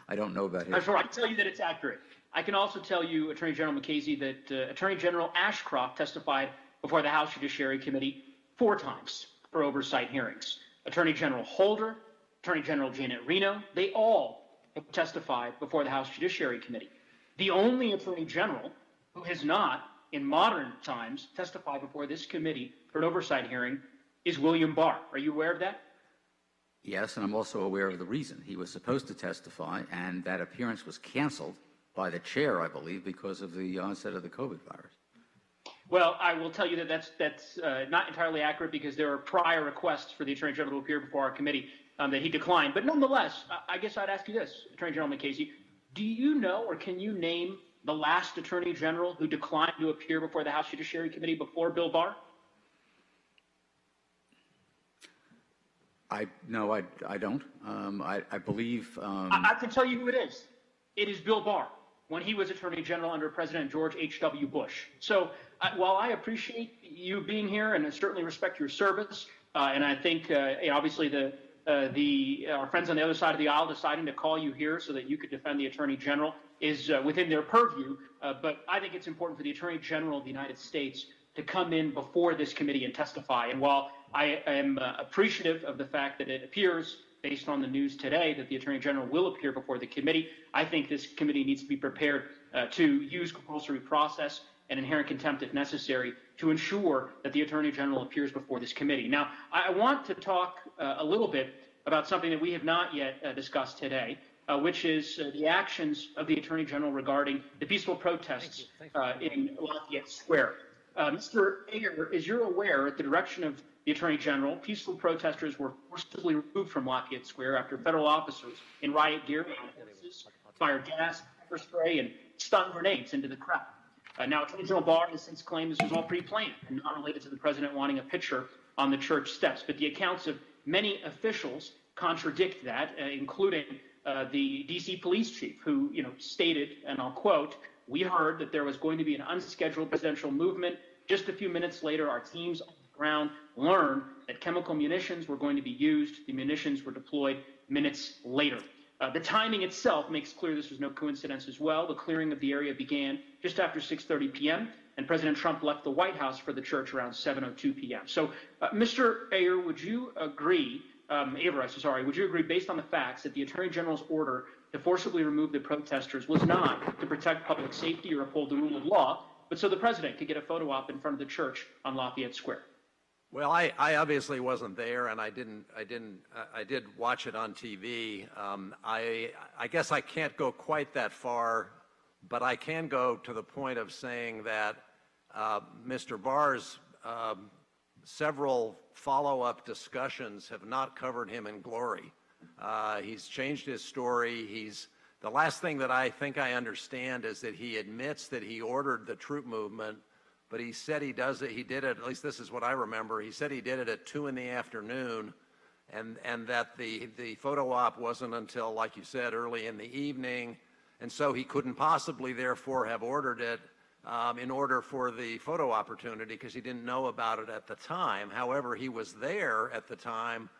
I don't know about his. I'm sure I can tell you that it's accurate. I can also tell you, Attorney General Mukasey, that Attorney General Ashcroft testified before the House Judiciary Committee 4 times for oversight hearings. Attorney General Holder, Attorney General Janet Reno, they all have testified before the House Judiciary Committee. The only Attorney General who has not, in modern times, testified before this committee for an oversight hearing is William Barr. Are you aware of that? Yes, and I'm also aware of the reason. He was supposed to testify, and that appearance was canceled by the chair, I believe, because of the onset of the COVID virus. Well, I will tell you that that's not entirely accurate, because there are prior requests for the Attorney General to appear before our committee that he declined. But nonetheless, I guess I'd ask you this, Attorney General Mukasey, do you know or can you name the last Attorney General who declined to appear before the House Judiciary Committee before Bill Barr? No, I don't. I believe. I can tell you who it is. It is Bill Barr, when he was Attorney General under President George H.W. Bush. So while I appreciate you being here and I certainly respect your service, and I think obviously our friends on the other side of the aisle deciding to call you here so that you could defend the Attorney General is within their purview, but I think it's important for the Attorney General of the United States to come in before this committee and testify. And while I am appreciative of the fact that it appears, based on the news today, that the Attorney General will appear before the committee, I think this committee needs to be prepared to use compulsory process and inherent contempt if necessary to ensure that the Attorney General appears before this committee. Now, I want to talk a little bit about something that we have not yet discussed today, which is the actions of the Attorney General regarding the peaceful protests in Lafayette Square. Mr. Ayer, as you're aware, at the direction of the Attorney General, peaceful protesters were forcibly removed from Lafayette Square after federal officers in riot gear fired gas, pepper spray, and stun grenades into the crowd. Now, Attorney General Barr has since claimed this was all pre-planned and not related to the president wanting a picture on the church steps. But the accounts of many officials contradict that, including the D.C. police chief, who stated, and I'll quote, "We heard that there was going to be an unscheduled presidential movement. Just a few minutes later, our teams on the ground learned that chemical munitions were going to be used. The munitions were deployed minutes later." The timing itself makes clear this was no coincidence as well. The clearing of the area began just after 6:30 p.m., and President Trump left the White House for the church around 7:02 p.m. So, Mr. Ayer, would you agree, would you agree, based on the facts, that the Attorney General's order to forcibly remove the protesters was not to protect public safety or uphold the rule of law, but so the president could get a photo op in front of the church on Lafayette Square? Well, I obviously wasn't there, and I did watch it on TV. I guess I can't go quite that far, but I can go to the point of saying that Mr. Barr's several follow-up discussions have not covered him in glory. He's changed his story. The last thing that I think I understand is that he admits that he ordered the troop movement, but he said he did it, at least this is what I remember, he said he did it at 2 in the afternoon, and that the photo op wasn't until, like you said, early in the evening, and so he couldn't possibly therefore have ordered it in order for the photo opportunity because he didn't know about it at the time. However, he was there at the time.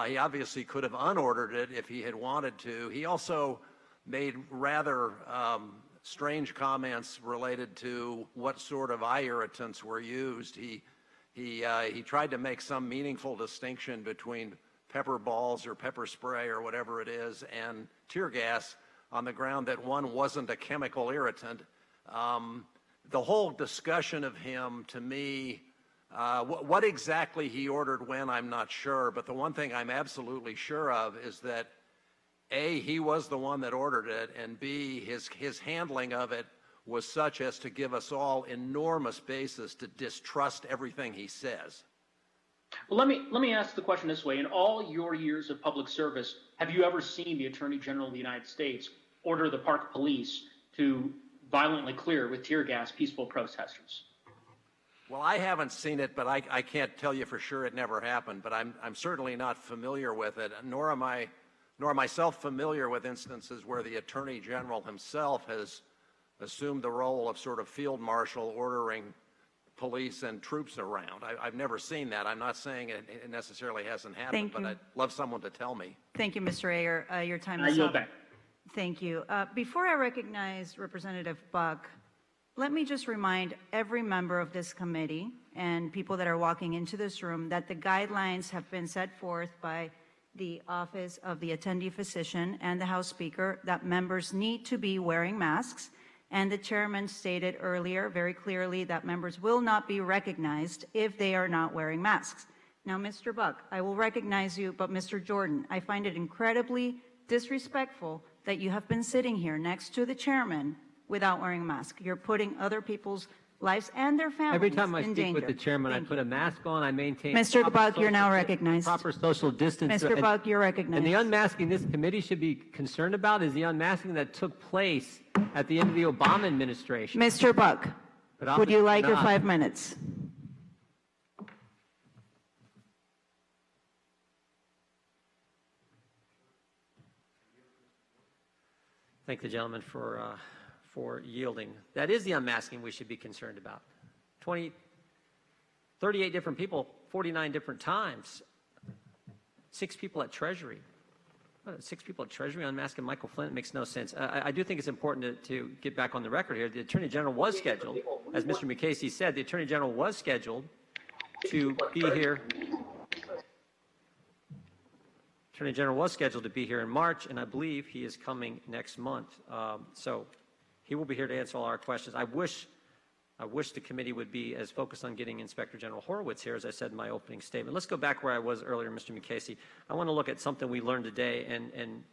He obviously could have unordered it if he had wanted to. He also made rather strange comments related to what sort of eye irritants were used. He tried to make some meaningful distinction between pepper balls or pepper spray or whatever it is and tear gas on the ground that one wasn't a chemical irritant. The whole discussion of him, to me, what exactly he ordered when, I'm not sure, but the one thing I'm absolutely sure of is that A, he was the one that ordered it, and B, his handling of it was such as to give us all enormous basis to distrust everything he says. Well, let me ask the question this way. In all your years of public service, have you ever seen the Attorney General of the United States order the Park Police to violently clear with tear gas peaceful protesters? Well, I haven't seen it, but I can't tell you for sure it never happened, but I'm certainly not familiar with it, nor am I myself familiar with instances where the Attorney General himself has assumed the role of sort of field marshal ordering police and troops around. I've never seen that. I'm not saying it necessarily hasn't happened, but I'd love someone to tell me. Thank you, Mr. Ayer. Your time is up. Thank you. Before I recognize Representative Buck, let me just remind every member of this committee and people that are walking into this room that the guidelines have been set forth by the Office of the Attendee Physician and the House Speaker that members need to be wearing masks. And the chairman stated earlier very clearly that members will not be recognized if they are not wearing masks. Now, Mr. Buck, I will recognize you, but Mr. Jordan, I find it incredibly disrespectful that you have been sitting here next to the chairman without wearing a mask. You're putting other people's lives and their families Every time I in speak danger. with the chairman, I put a mask on, I maintain Mr. Buck, you're now recognized. proper social distance. Mr. Buck, you're recognized. And the unmasking this committee should be concerned about is the unmasking that took place at the end of the Obama administration. Mr. Buck, But would you like your not. 5 minutes? Thank the gentleman for yielding. That is the unmasking we should be concerned about. 38 different people, 49 different times. 6 people at Treasury. 6 people at Treasury unmasking Michael Flynn. It makes no sense. I do think it's important to get back on the record here. The Attorney General was scheduled, as Mr. McCasey said, the Attorney General was scheduled to be here. Attorney General was scheduled to be here in March, and I believe he is coming next month. So he will be here to answer all our questions. I wish the committee would be as focused on getting Inspector General Horowitz here, as I said in my opening statement. Let's go back where I was earlier, Mr. McCasey. I want to look at something we learned today and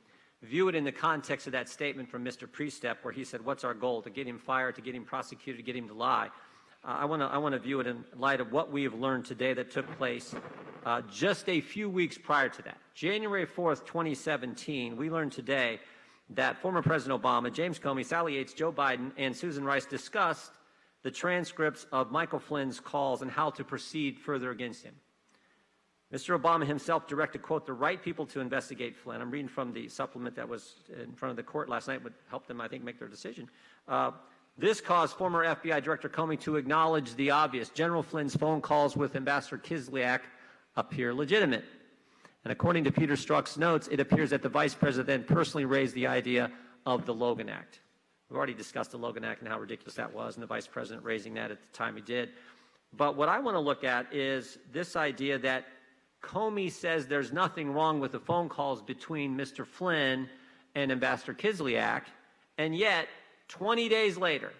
view it in the context of that statement from Mr. Priestep, where he said, what's our goal? To get him fired, to get him prosecuted, to get him to lie. I want to view it in light of what we have learned today that took place just a few weeks prior to that. January 4th, 2017, we learned today that former President Obama, James Comey, Sally Yates, Joe Biden, and Susan Rice discussed the transcripts of Michael Flynn's calls and how to proceed further against him. Mr. Obama himself directed, quote, the right people to investigate Flynn. I'm reading from the supplement that was in front of the court last night, would help them, I think, make their decision. This caused former FBI Director Comey to acknowledge the obvious. General Flynn's phone calls with Ambassador Kislyak appear legitimate. And according to Peter Strzok's notes, it appears that the Vice President personally raised the idea of the Logan Act. We've already discussed the Logan Act and how ridiculous that was, and the Vice President raising that at the time he did. But what I want to look at is this idea that Comey says there's nothing wrong with the phone calls between Mr. Flynn and Ambassador Kislyak, and yet 20 days later,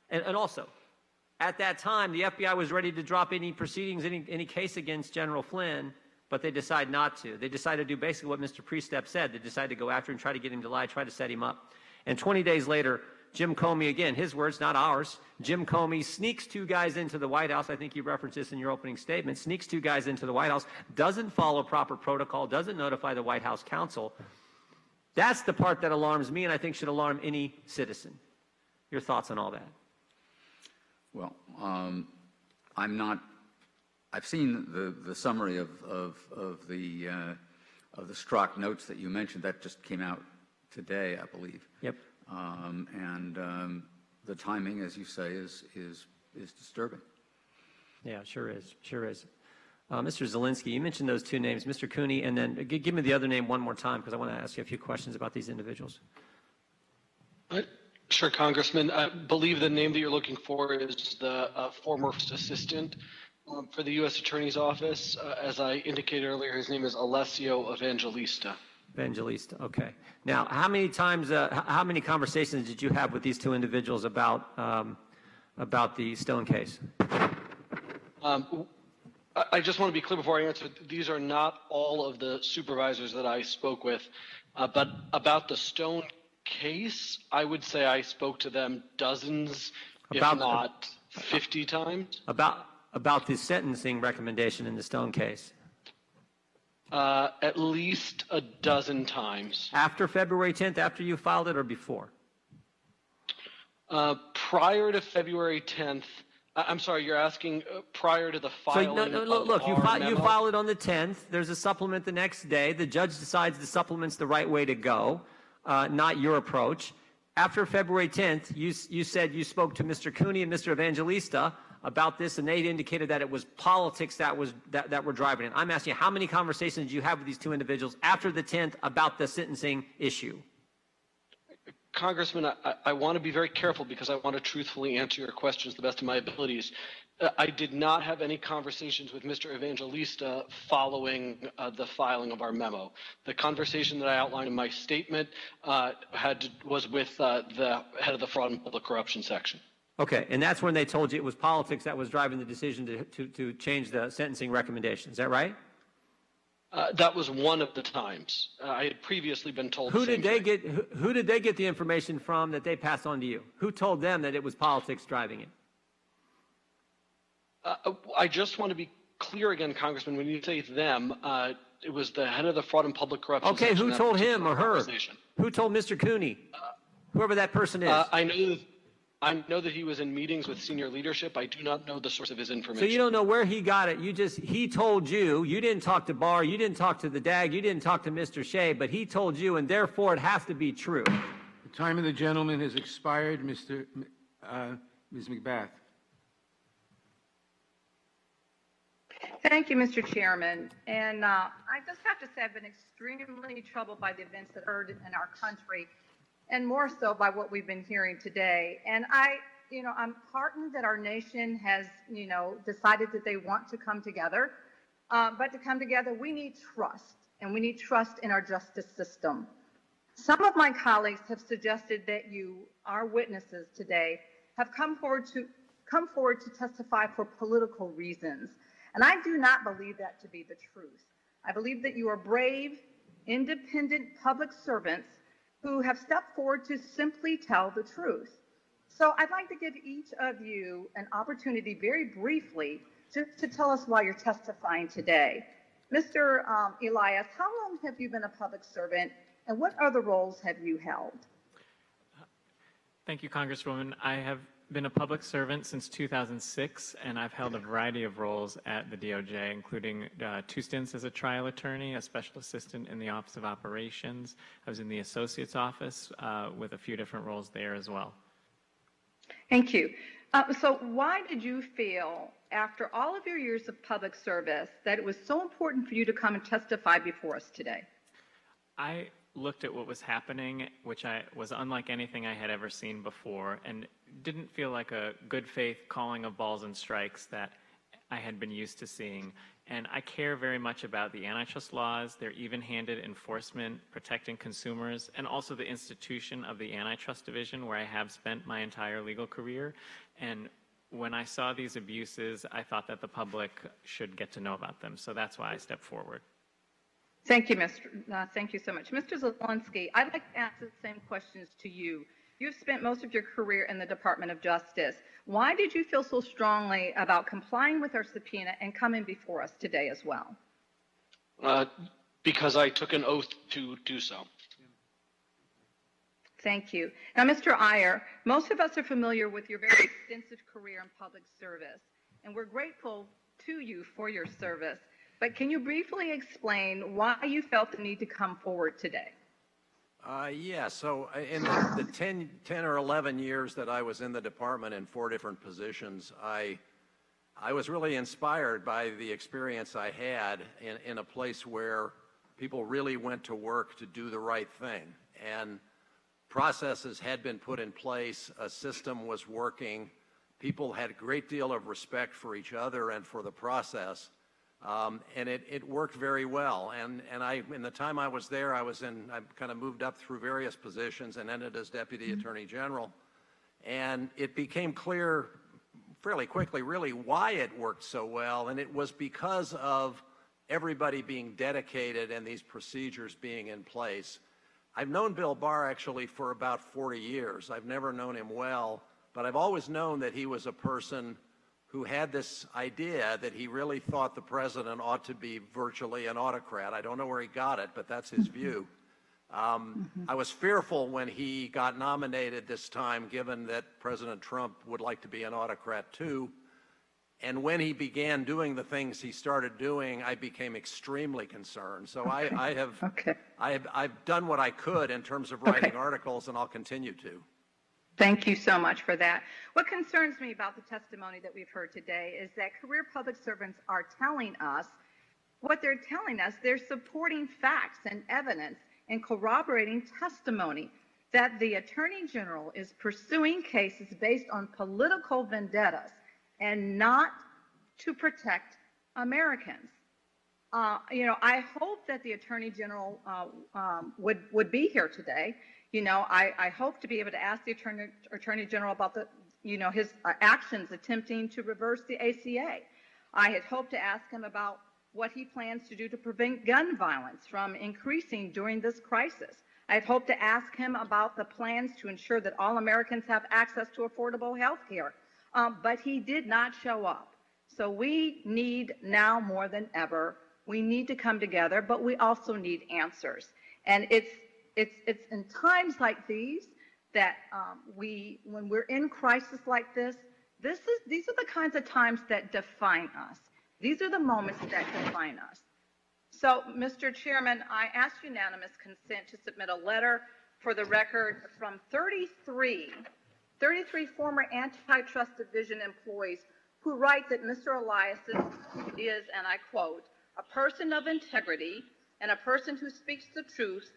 and also, at that time, the FBI was ready to drop any proceedings, any case against General Flynn, but they decided not to. They decided to do basically what Mr. Priestep said. They decided to go after him, try to get him to lie, try to set him up. And 20 days later, Jim Comey, again, his words, not ours. Jim Comey sneaks 2 guys into the White House. I think you referenced this in your opening statement. Sneaks 2 guys into the White House, doesn't follow proper protocol, doesn't notify the White House counsel. That's the part that alarms me and I think should alarm any citizen. Your thoughts on all that? Well, I've seen the summary of the Strzok notes that you mentioned. That just came out today, I believe. Yep. The timing, as you say, is disturbing. Yeah, sure is. Sure is. Mr. Zelinsky, you mentioned those 2 names, Mr. Cooney, and then give me the other name one more time because I want to ask you a few questions about these individuals. Sure, Congressman. I believe the name that you're looking for is the former assistant for the U.S. Attorney's Office. As I indicated earlier, his name is Alessio Evangelista. Evangelista, okay. Now, how many times, how many conversations did you have with these 2 individuals about the Stone case? I just want to be clear before I answer. These are not all of the supervisors that I spoke with, but about the Stone case, I would say I spoke to them dozens, if not 50 times. About the sentencing recommendation in the Stone case? At least a dozen times. After February 10th, after you filed it, or before? Prior to February 10th. I'm sorry, you're asking prior to the filing. So, look, you file it on the 10th. There's a supplement the next day. The judge decides the supplement's the right way to go, not your approach. After February 10th, you said you spoke to Mr. Cooney and Mr. Evangelista about this, and they indicated that it was politics that were driving it. I'm asking you, how many conversations did you have with these 2 individuals after the 10th about the sentencing issue? Congressman, I want to be very careful because I want to truthfully answer your questions to the best of my abilities. I did not have any conversations with Mr. Evangelista following the filing of our memo. The conversation that I outlined in my statement was with the head of the Fraud and Public Corruption section. Okay, and that's when they told you it was politics that was driving the decision to change the sentencing recommendation. Is that right? That was one of the times. I had previously been told. Who did they get the information from that they passed on to you? Who told them that it was politics driving it? I just want to be clear again, Congressman. When you say them, it was the head of the Fraud and Public Corruption. Okay, who told him or her? Who told Mr. Cooney? Whoever that person is. I know that he was in meetings with senior leadership. I do not know the source of his information. So you don't know where he got it. He told you. You didn't talk to Barr. You didn't talk to the DAG. You didn't talk to Mr. Shea, but he told you, and therefore it has to be true. The time of the gentleman has expired. Ms. McBath. Thank you, Mr. Chairman. And I just have to say I've been extremely troubled by the events that occurred in our country, and more so by what we've been hearing today. And I'm heartened that our nation has, decided that they want to come together. But to come together, we need trust, and we need trust in our justice system. Some of my colleagues have suggested that our witnesses today, have come forward to testify for political reasons. And I do not believe that to be the truth. I believe that you are brave, independent public servants who have stepped forward to simply tell the truth. So I'd like to give each of you an opportunity very briefly to tell us why you're testifying today. Mr. Elias, how long have you been a public servant, and what other roles have you held? Thank you, Congresswoman. I have been a public servant since 2006, and I've held a variety of roles at the DOJ, including 2 stints as a trial attorney, a special assistant in the Office of Operations. I was in the Associate's Office with a few different roles there as well. Thank you. So why did you feel, after all of your years of public service, that it was so important for you to come and testify before us today? I looked at what was happening, which was unlike anything I had ever seen before, and didn't feel like a good faith calling of balls and strikes that I had been used to seeing. And I care very much about the antitrust laws, their even-handed enforcement, protecting consumers, and also the institution of the Antitrust Division, where I have spent my entire legal career. And when I saw these abuses, I thought that the public should get to know about them. So that's why I stepped forward. Thank you, thank you so much. Mr. Zelinsky, I'd like to ask the same questions to you. You've spent most of your career in the Department of Justice. Why did you feel so strongly about complying with our subpoena and coming before us today as well? Because I took an oath to do so. Thank you. Now, Mr. Iyer, most of us are familiar with your very extensive career in public service, and we're grateful to you for your service. But can you briefly explain why you felt the need to come forward today? Yeah, so in the 10 or 11 years that I was in the department in 4 different positions, I was really inspired by the experience I had in a place where people really went to work to do the right thing. And processes had been put in place, a system was working, people had a great deal of respect for each other and for the process. And it worked very well. And in the time I was there, I kind of moved up through various positions and ended as Deputy Attorney General. And it became clear fairly quickly, really, why it worked so well. And it was because of everybody being dedicated and these procedures being in place. I've known Bill Barr actually for about 40 years. I've never known him well, but I've always known that he was a person who had this idea that he really thought the president ought to be virtually an autocrat. I don't know where he got it, but that's his view. I was fearful when he got nominated this time, given that President Trump would like to be an autocrat too. And when he began doing the things he started doing, I became extremely concerned. So I've done what I could in terms of writing articles, and I'll continue to. Thank you so much for that. What concerns me about the testimony that we've heard today is that career public servants are telling us what they're telling us. They're supporting facts and evidence and corroborating testimony that the Attorney General is pursuing cases based on political vendettas and not to protect Americans. I hope that the Attorney General would be here today. I hope to be able to ask the Attorney General about his actions attempting to reverse the ACA. I had hoped to ask him about what he plans to do to prevent gun violence from increasing during this crisis. I had hoped to ask him about the plans to ensure that all Americans have access to affordable health care, but he did not show up. So we need now more than ever, we need to come together, but we also need answers. And it's in times like these that when we're in crisis like this, these are the kinds of times that define us. These are the moments that define us. So, Mr. Chairman, I ask unanimous consent to submit a letter for the record from 33 former Antitrust Division employees who write that Mr. Elias is, and I quote, a person of integrity and a person who speaks the truth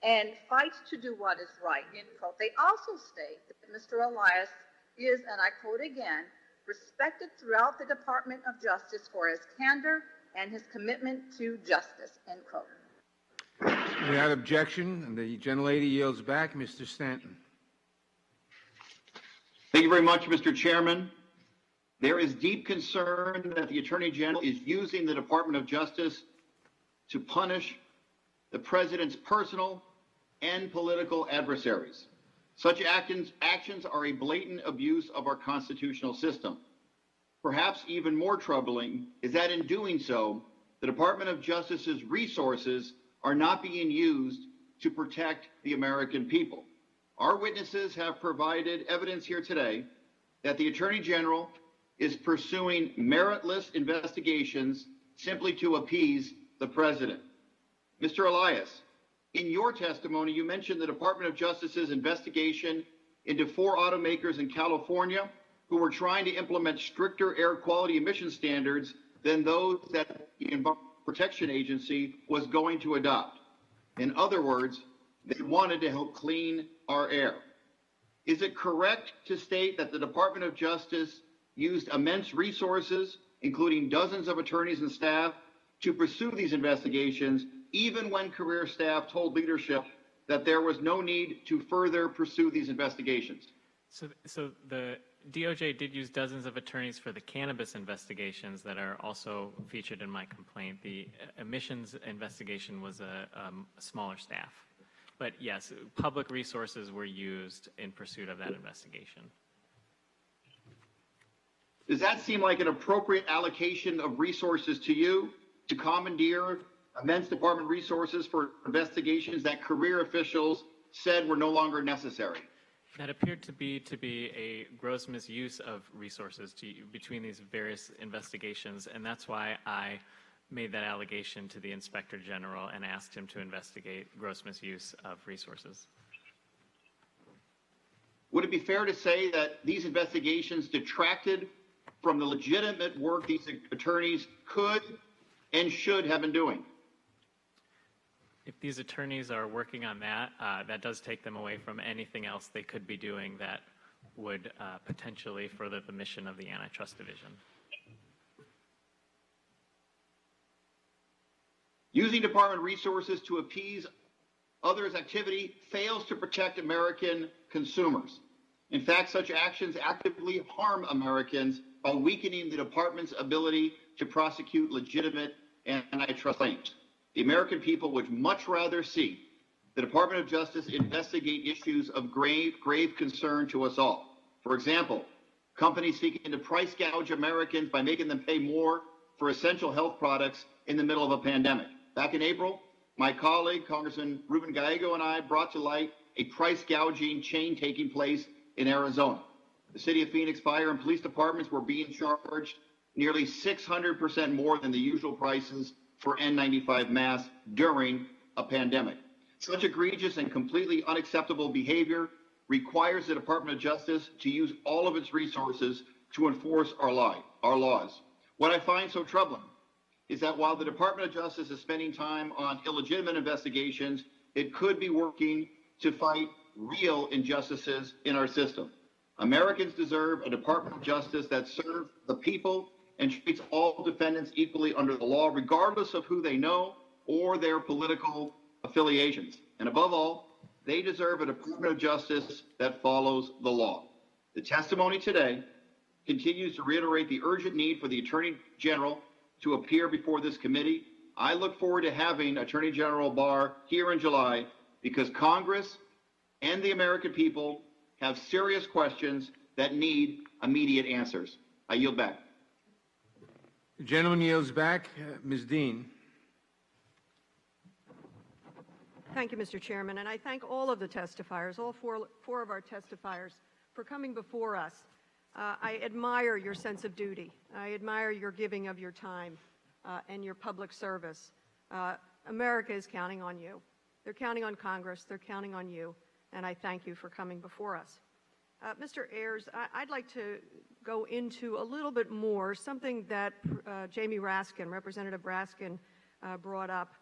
and fights to do what is right, end quote. They also state that Mr. Elias is, and I quote again, respected throughout the Department of Justice for his candor and his commitment to justice, end quote. Without objection, the gentlelady yields back. Mr. Stanton. Thank you very much, Mr. Chairman. There is deep concern that the Attorney General is using the Department of Justice to punish the President's personal and political adversaries. Such actions are a blatant abuse of our constitutional system. Perhaps even more troubling is that in doing so, the Department of Justice's resources are not being used to protect the American people. Our witnesses have provided evidence here today that the Attorney General is pursuing meritless investigations simply to appease the President. Mr. Elias, in your testimony, you mentioned the Department of Justice's investigation into 4 automakers in California who were trying to implement stricter air quality emission standards than those that the Environmental Protection Agency was going to adopt. In other words, they wanted to help clean our air. Is it correct to state that the Department of Justice used immense resources, including dozens of attorneys and staff, to pursue these investigations, even when career staff told leadership that there was no need to further pursue these investigations? So the DOJ did use dozens of attorneys for the cannabis investigations that are also featured in my complaint. The emissions investigation was a smaller staff. But yes, public resources were used in pursuit of that investigation. Does that seem like an appropriate allocation of resources to you to commandeer immense department resources for investigations that career officials said were no longer necessary? That appeared to be a gross misuse of resources between these various investigations, and that's why I made that allegation to the Inspector General and asked him to investigate gross misuse of resources. Would it be fair to say that these investigations detracted from the legitimate work these attorneys could and should have been doing? If these attorneys are working on that, that does take them away from anything else they could be doing that would potentially further the mission of the Antitrust Division. Using department resources to appease others' activity fails to protect American consumers. In fact, such actions actively harm Americans by weakening the department's ability to prosecute legitimate antitrust claims. The American people would much rather see the Department of Justice investigate issues of grave concern to us all. For example, companies seeking to price gouge Americans by making them pay more for essential health products in the middle of a pandemic. Back in April, my colleague, Congressman Ruben Gallego, and I brought to light a price gouging chain taking place in Arizona. The City of Phoenix Fire and Police Departments were being charged nearly 600% more than the usual prices for N95 masks during a pandemic. Such egregious and completely unacceptable behavior requires the Department of Justice to use all of its resources to enforce our laws. What I find so troubling is that while the Department of Justice is spending time on illegitimate investigations, it could be working to fight real injustices in our system. Americans deserve a Department of Justice that serves the people and treats all defendants equally under the law, regardless of who they know or their political affiliations. And above all, they deserve a Department of Justice that follows the law. The testimony today continues to reiterate the urgent need for the Attorney General to appear before this committee. I look forward to having Attorney General Barr here in July because Congress and the American people have serious questions that need immediate answers. I yield back. The gentleman yields back. Ms. Dean. Thank you, Mr. Chairman, and I thank all of the testifiers, all four of our testifiers, for coming before us. I admire your sense of duty. I admire your giving of your time and your public service. America is counting on you. They're counting on Congress. They're counting on you, and I thank you for coming before us. Mr. Ayers, I'd like to go into a little bit more something that Jamie Raskin, Representative Raskin, brought up.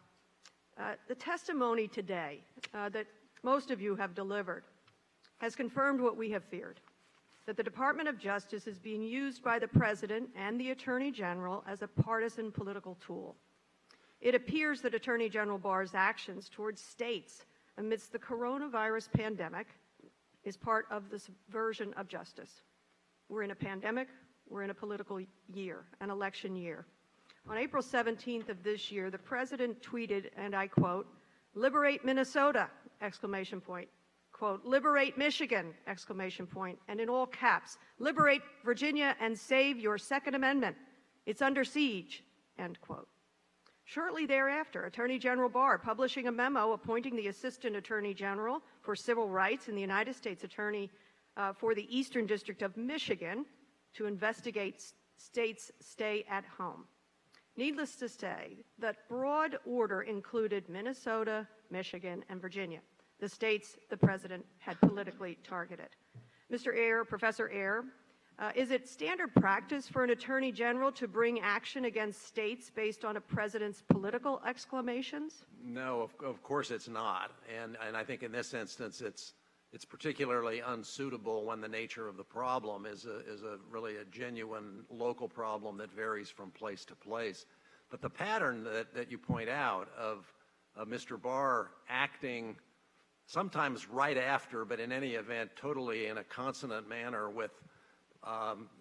The testimony today that most of you have delivered has confirmed what we have feared, that the Department of Justice is being used by the President and the Attorney General as a partisan political tool. It appears that Attorney General Barr's actions towards states amidst the coronavirus pandemic is part of the subversion of justice. We're in a pandemic, we're in a political year, an election year. On April 17th of this year, the President tweeted, and I quote, "Liberate Minnesota!" exclamation point. Quote, "Liberate Michigan!" exclamation point. And in all caps, "Liberate Virginia and save your Second Amendment. It's under siege," end quote. Shortly thereafter, Attorney General Barr publishing a memo appointing the Assistant Attorney General for Civil Rights and the United States Attorney for the Eastern District of Michigan to investigate states' stay at home. Needless to say, that broad order included Minnesota, Michigan, and Virginia, the states the President had politically targeted. Mr. Ayer, Professor Ayer, is it standard practice for an Attorney General to bring action against states based on a President's political exclamations? No, of course it's not. And I think in this instance it's particularly unsuitable when the nature of the problem is really a genuine local problem that varies from place to place. But the pattern that you point out of Mr. Barr acting sometimes right after, but in any event totally in a consonant manner with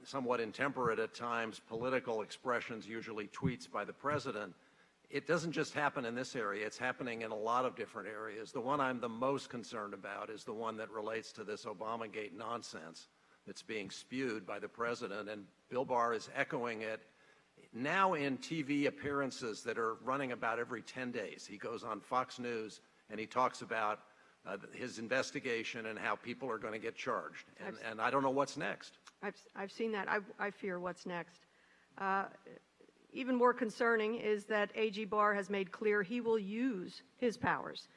somewhat intemperate at times political expressions, usually tweets by the President, it doesn't just happen in this area. It's happening in a lot of different areas. The one I'm the most concerned about is the one that relates to this Obamagate nonsense that's being spewed by the president, and Bill Barr is echoing it now in TV appearances that are running about every 10 days. He goes on Fox News and he talks about his investigation and how people are going to get charged. And I don't know what's next. I've seen that. I fear what's next. Even more concerning is that AG Barr has made clear he will use his powers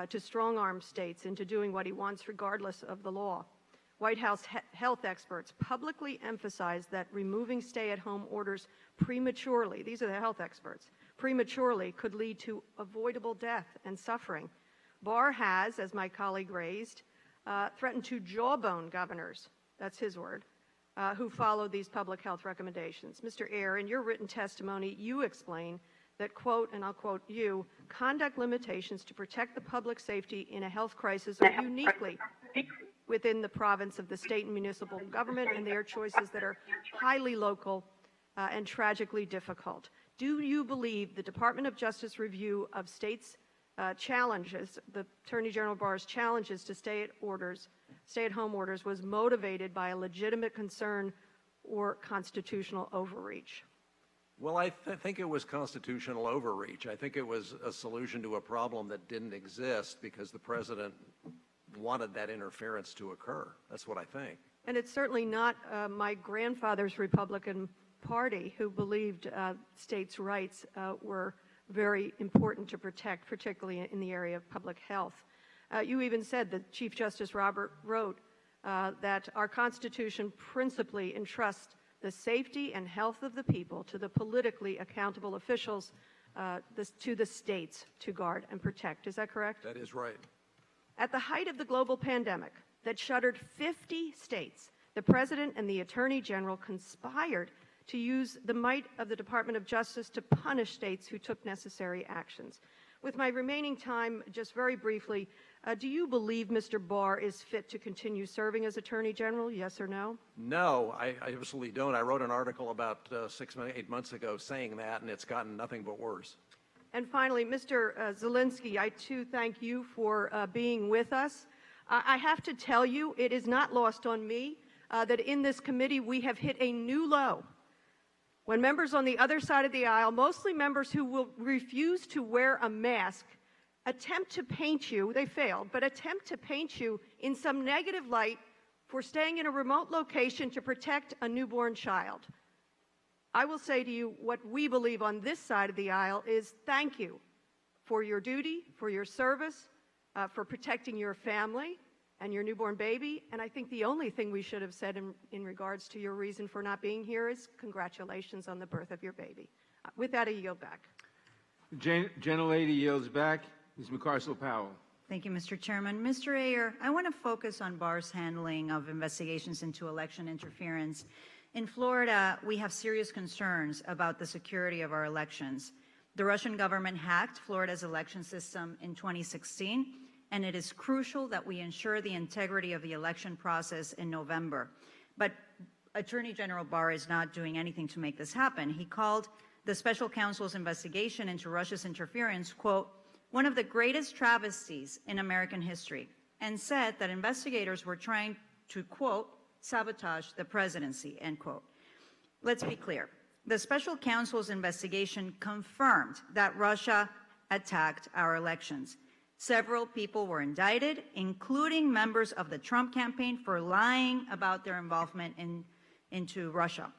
to strong-arm states into doing what he wants regardless of the law. White House health experts publicly emphasize that removing stay-at-home orders prematurely, these are the health experts, prematurely could lead to avoidable death and suffering. Barr has, as my colleague raised, threatened to jawbone governors, that's his word, who followed these public health recommendations. Mr. Ayer, in your written testimony, you explain that, quote, and I'll quote you, conduct limitations to protect the public safety in a health crisis are uniquely within the province of the state and municipal government, and they are choices that are highly local and tragically difficult. Do you believe the Department of Justice review of states' challenges, the Attorney General Barr's challenges to stay-at-home orders was motivated by a legitimate concern or constitutional overreach? Well, I think it was constitutional overreach. I think it was a solution to a problem that didn't exist because the president wanted that interference to occur. That's what I think. And it's certainly not my grandfather's Republican Party who believed states' rights were very important to protect, particularly in the area of public health. You even said that Chief Justice Robert wrote that our Constitution principally entrusts the safety and health of the people to the politically accountable officials, to the states to guard and protect. Is that correct? That is right. At the height of the global pandemic that shuttered 50 states, the President and the Attorney General conspired to use the might of the Department of Justice to punish states who took necessary actions. With my remaining time, just very briefly, do you believe Mr. Barr is fit to continue serving as Attorney General, yes or no? No, I absolutely don't. I wrote an article about 8 months ago saying that, and it's gotten nothing but worse. And finally, Mr. Zelinsky, I too thank you for being with us. I have to tell you, it is not lost on me that in this committee we have hit a new low. When members on the other side of the aisle, mostly members who will refuse to wear a mask, attempt to paint you, they failed, but attempt to paint you in some negative light for staying in a remote location to protect a newborn child. I will say to you what we believe on this side of the aisle is thank you for your duty, for your service, for protecting your family and your newborn baby. And I think the only thing we should have said in regards to your reason for not being here is congratulations on the birth of your baby. With that, I yield back. Gentlelady yields back. Ms. McCarcel-Powell. Thank you, Mr. Chairman. Mr. Ayer, I want to focus on Barr's handling of investigations into election interference. In Florida, we have serious concerns about the security of our elections. The Russian government hacked Florida's election system in 2016, and it is crucial that we ensure the integrity of the election process in November. But Attorney General Barr is not doing anything to make this happen. He called the special counsel's investigation into Russia's interference, quote, one of the greatest travesties in American history, and said that investigators were trying to, quote, sabotage the presidency, end quote. Let's be clear. The special counsel's investigation confirmed that Russia attacked our elections. Several people were indicted, including members of the Trump campaign, for lying about their involvement into Russia.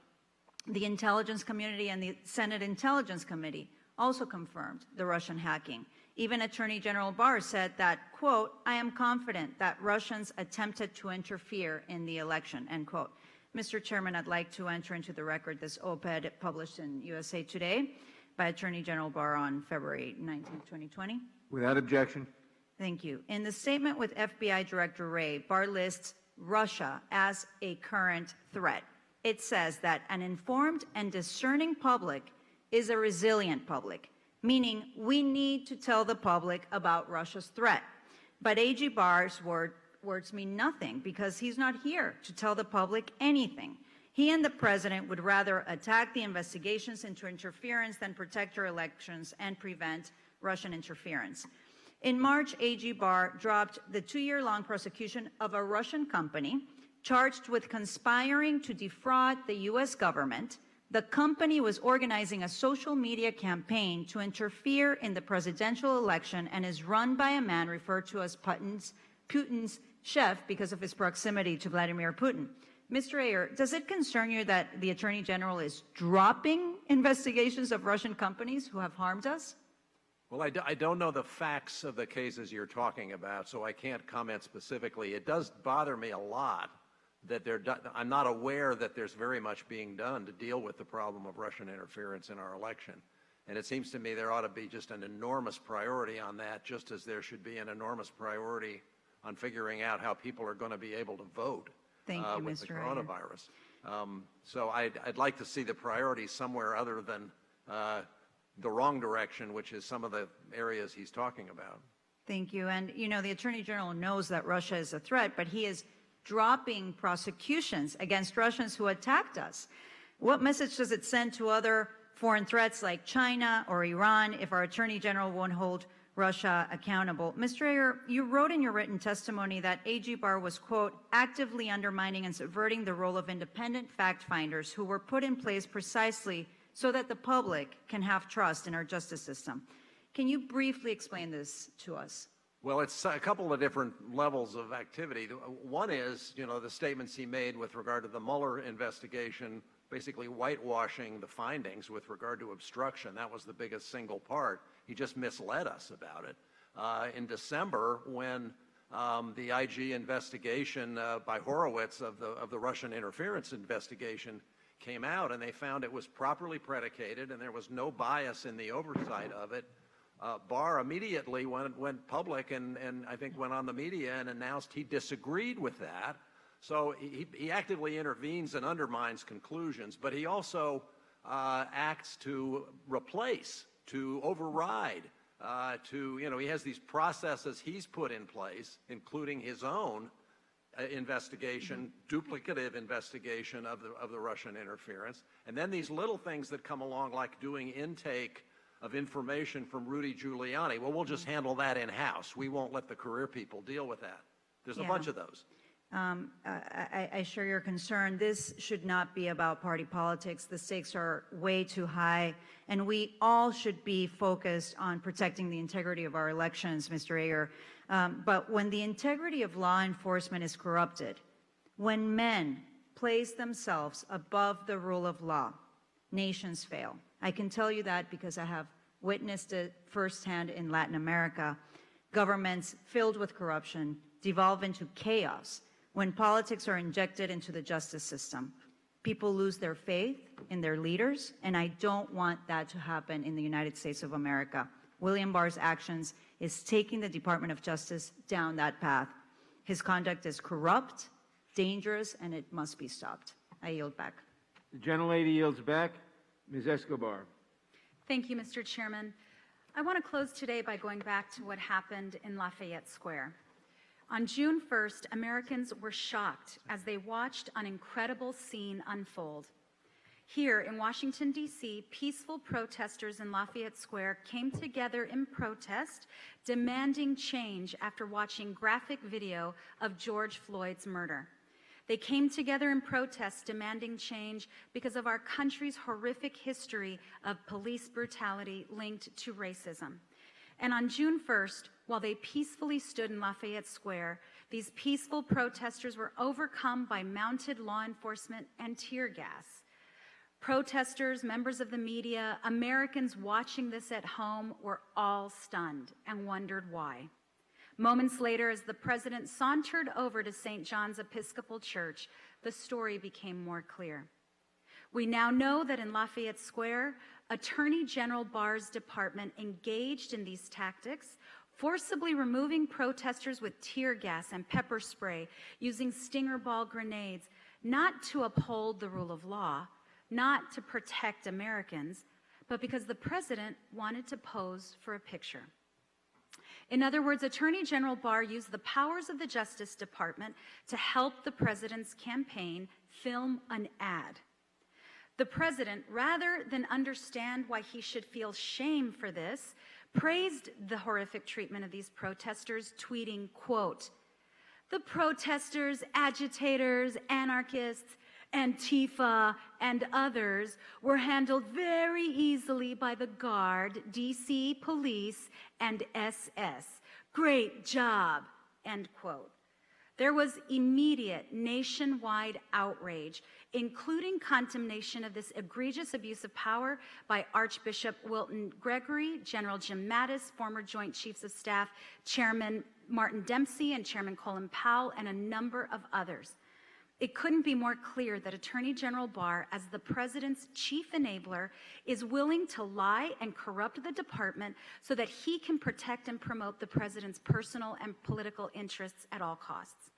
The intelligence community and the Senate Intelligence Committee also confirmed the Russian hacking. Even Attorney General Barr said that, quote, I am confident that Russians attempted to interfere in the election, end quote. Mr. Chairman, I'd like to enter into the record this op-ed published in USA Today by Attorney General Barr on February 19, 2020. Without objection. Thank you. In the statement with FBI Director Wray, Barr lists Russia as a current threat. It says that an informed and discerning public is a resilient public, meaning we need to tell the public about Russia's threat. But AG Barr's words mean nothing because he's not here to tell the public anything. He and the president would rather attack the investigations into interference than protect our elections and prevent Russian interference. In March, AG Barr dropped the 2-year-long prosecution of a Russian company charged with conspiring to defraud the U.S. government. The company was organizing a social media campaign to interfere in the presidential election and is run by a man referred to as Putin's chef because of his proximity to Vladimir Putin. Mr. Ayer, does it concern you that the Attorney General is dropping investigations of Russian companies who have harmed us? Well, I don't know the facts of the cases you're talking about, so I can't comment specifically. It does bother me a lot that I'm not aware that there's very much being done to deal with the problem of Russian interference in our election. And it seems to me there ought to be just an enormous priority on that, just as there should be an enormous priority on figuring out how people are going to be able to vote with the coronavirus. So I'd like to see the priorities somewhere other than the wrong direction, which is some of the areas he's talking about. Thank you. And, you know, the Attorney General knows that Russia is a threat, but he is dropping prosecutions against Russians who attacked us. What message does it send to other foreign threats like China or Iran if our Attorney General won't hold Russia accountable? Mr. Ayer, you wrote in your written testimony that AG Barr was, quote, actively undermining and subverting the role of independent fact-finders who were put in place precisely so that the public can have trust in our justice system. Can you briefly explain this to us? Well, it's a couple of different levels of activity. One is, you know, the statements he made with regard to the Mueller investigation, basically whitewashing the findings with regard to obstruction. That was the biggest single part. He just misled us about it. In December, when the IG investigation by Horowitz of the Russian interference investigation came out, and they found it was properly predicated and there was no bias in the oversight of it, Barr immediately went public and I think went on the media and announced he disagreed with that. So he actively intervenes and undermines conclusions, but he also acts to replace, to override, he has these processes he's put in place, including his own investigation, duplicative investigation of the Russian interference, and then these little things that come along like doing intake of information from Rudy Giuliani. Well, we'll just handle that in-house. We won't let the career people deal with that. There's a bunch of those. I share your concern. This should not be about party politics. The stakes are way too high, and we all should be focused on protecting the integrity of our elections, Mr. Ayer. But when the integrity of law enforcement is corrupted, when men place themselves above the rule of law, nations fail. I can tell you that because I have witnessed it firsthand in Latin America. Governments filled with corruption devolve into chaos when politics are injected into the justice system. People lose their faith in their leaders, and I don't want that to happen in the United States of America. William Barr's actions is taking the Department of Justice down that path. His conduct is corrupt, dangerous, and it must be stopped. I yield back. The gentlelady yields back. Ms. Escobar. Thank you, Mr. Chairman. I want to close today by going back to what happened in Lafayette Square. On June 1st, Americans were shocked as they watched an incredible scene unfold. Here in Washington, D.C., peaceful protesters in Lafayette Square came together in protest, demanding change after watching graphic video of George Floyd's murder. They came together in protest, demanding change because of our country's horrific history of police brutality linked to racism. And on June 1st, while they peacefully stood in Lafayette Square, these peaceful protesters were overcome by mounted law enforcement and tear gas. Protesters, members of the media, Americans watching this at home were all stunned and wondered why. Moments later, as the president sauntered over to St. John's Episcopal Church, the story became more clear. We now know that in Lafayette Square, Attorney General Barr's department engaged in these tactics, forcibly removing protesters with tear gas and pepper spray, using stinger ball grenades, not to uphold the rule of law, not to protect Americans, but because the president wanted to pose for a picture. In other words, Attorney General Barr used the powers of the Justice Department to help the president's campaign film an ad. The president, rather than understand why he should feel shame for this, praised the horrific treatment of these protesters, tweeting, quote, "The protesters, agitators, anarchists, Antifa, and others were handled very easily by the Guard, DC Police, and SS. Great job," end quote. There was immediate nationwide outrage, including condemnation of this egregious abuse of power by Archbishop Wilton Gregory, General Jim Mattis, former Joint Chiefs of Staff Chairman Martin Dempsey, and Chairman Colin Powell, and a number of others. It couldn't be more clear that Attorney General Barr, as the president's chief enabler, is willing to lie and corrupt the department so that he can protect and promote the president's personal and political interests at all costs.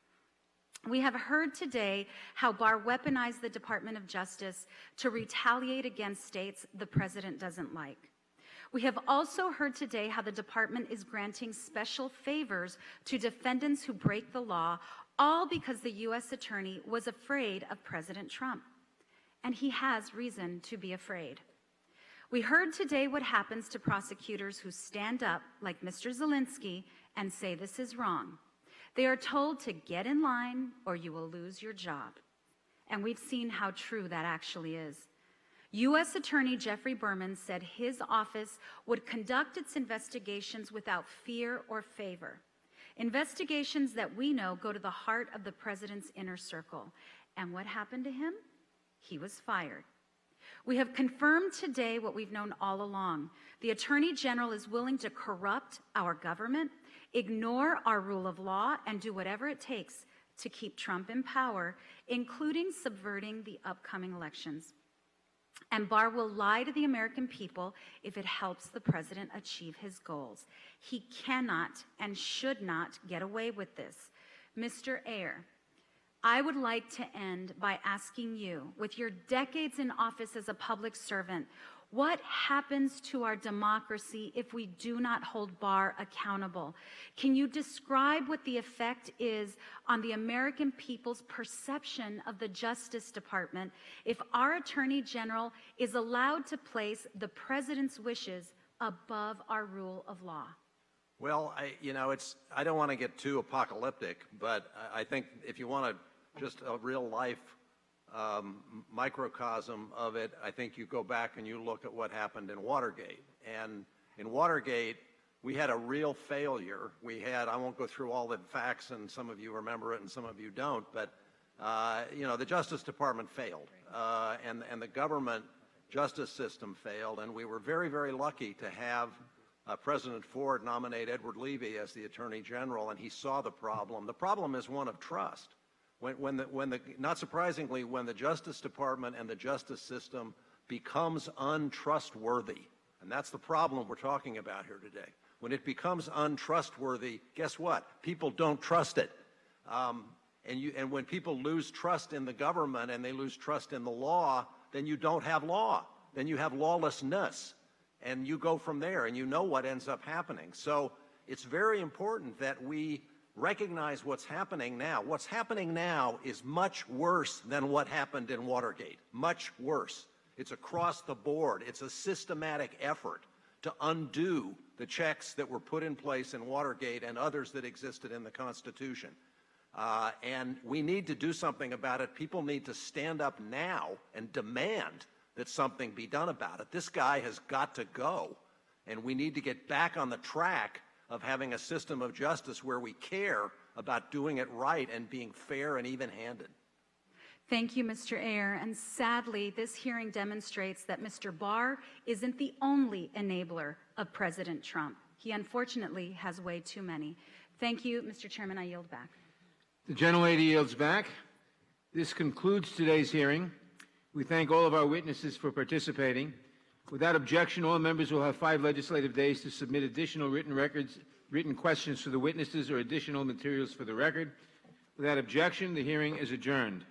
We have heard today how Barr weaponized the Department of Justice to retaliate against states the president doesn't like. We have also heard today how the department is granting special favors to defendants who break the law, all because the U.S. attorney was afraid of President Trump. And he has reason to be afraid. We heard today what happens to prosecutors who stand up, like Mr. Zelinsky, and say this is wrong. They are told to get in line or you will lose your job. And we've seen how true that actually is. U.S. Attorney Geoffrey Berman said his office would conduct its investigations without fear or favor. Investigations that we know go to the heart of the president's inner circle. And what happened to him? He was fired. We have confirmed today what we've known all along. The Attorney General is willing to corrupt our government, ignore our rule of law, and do whatever it takes to keep Trump in power, including subverting the upcoming elections. And Barr will lie to the American people if it helps the president achieve his goals. He cannot and should not get away with this. Mr. Ayer, I would like to end by asking you, with your decades in office as a public servant, what happens to our democracy if we do not hold Barr accountable? Can you describe what the effect is on the American people's perception of the Justice Department if our Attorney General is allowed to place the president's wishes above our rule of law? Well, I don't want to get too apocalyptic, but I think if you want just a real life microcosm of it, I think you go back and you look at what happened in Watergate. And in Watergate, we had a real failure. I won't go through all the facts, and some of you remember it and some of you don't, but the Justice Department failed, and the government justice system failed, and we were very, very lucky to have President Ford nominate Edward Levy as the Attorney General, and he saw the problem. The problem is one of trust. Not surprisingly, when the Justice Department and the justice system becomes untrustworthy, and that's the problem we're talking about here today. When it becomes untrustworthy, guess what? People don't trust it. And when people lose trust in the government and they lose trust in the law, then you don't have law. Then you have lawlessness. And you go from there, and you know what ends up happening. So it's very important that we recognize what's happening now. What's happening now is much worse than what happened in Watergate. Much worse. It's across the board. It's a systematic effort to undo the checks that were put in place in Watergate and others that existed in the Constitution. And we need to do something about it. People need to stand up now and demand that something be done about it. This guy has got to go, and we need to get back on the track of having a system of justice where we care about doing it right and being fair and even-handed. Thank you, Mr. Ayer. And sadly, this hearing demonstrates that Mr. Barr isn't the only enabler of President Trump. He unfortunately has way too many. Thank you, Mr. Chairman. I yield back. The gentlelady yields back. This concludes today's hearing. We thank all of our witnesses for participating. Without objection, all members will have 5 legislative days to submit additional written questions for the witnesses or additional materials for the record. Without objection, the hearing is adjourned.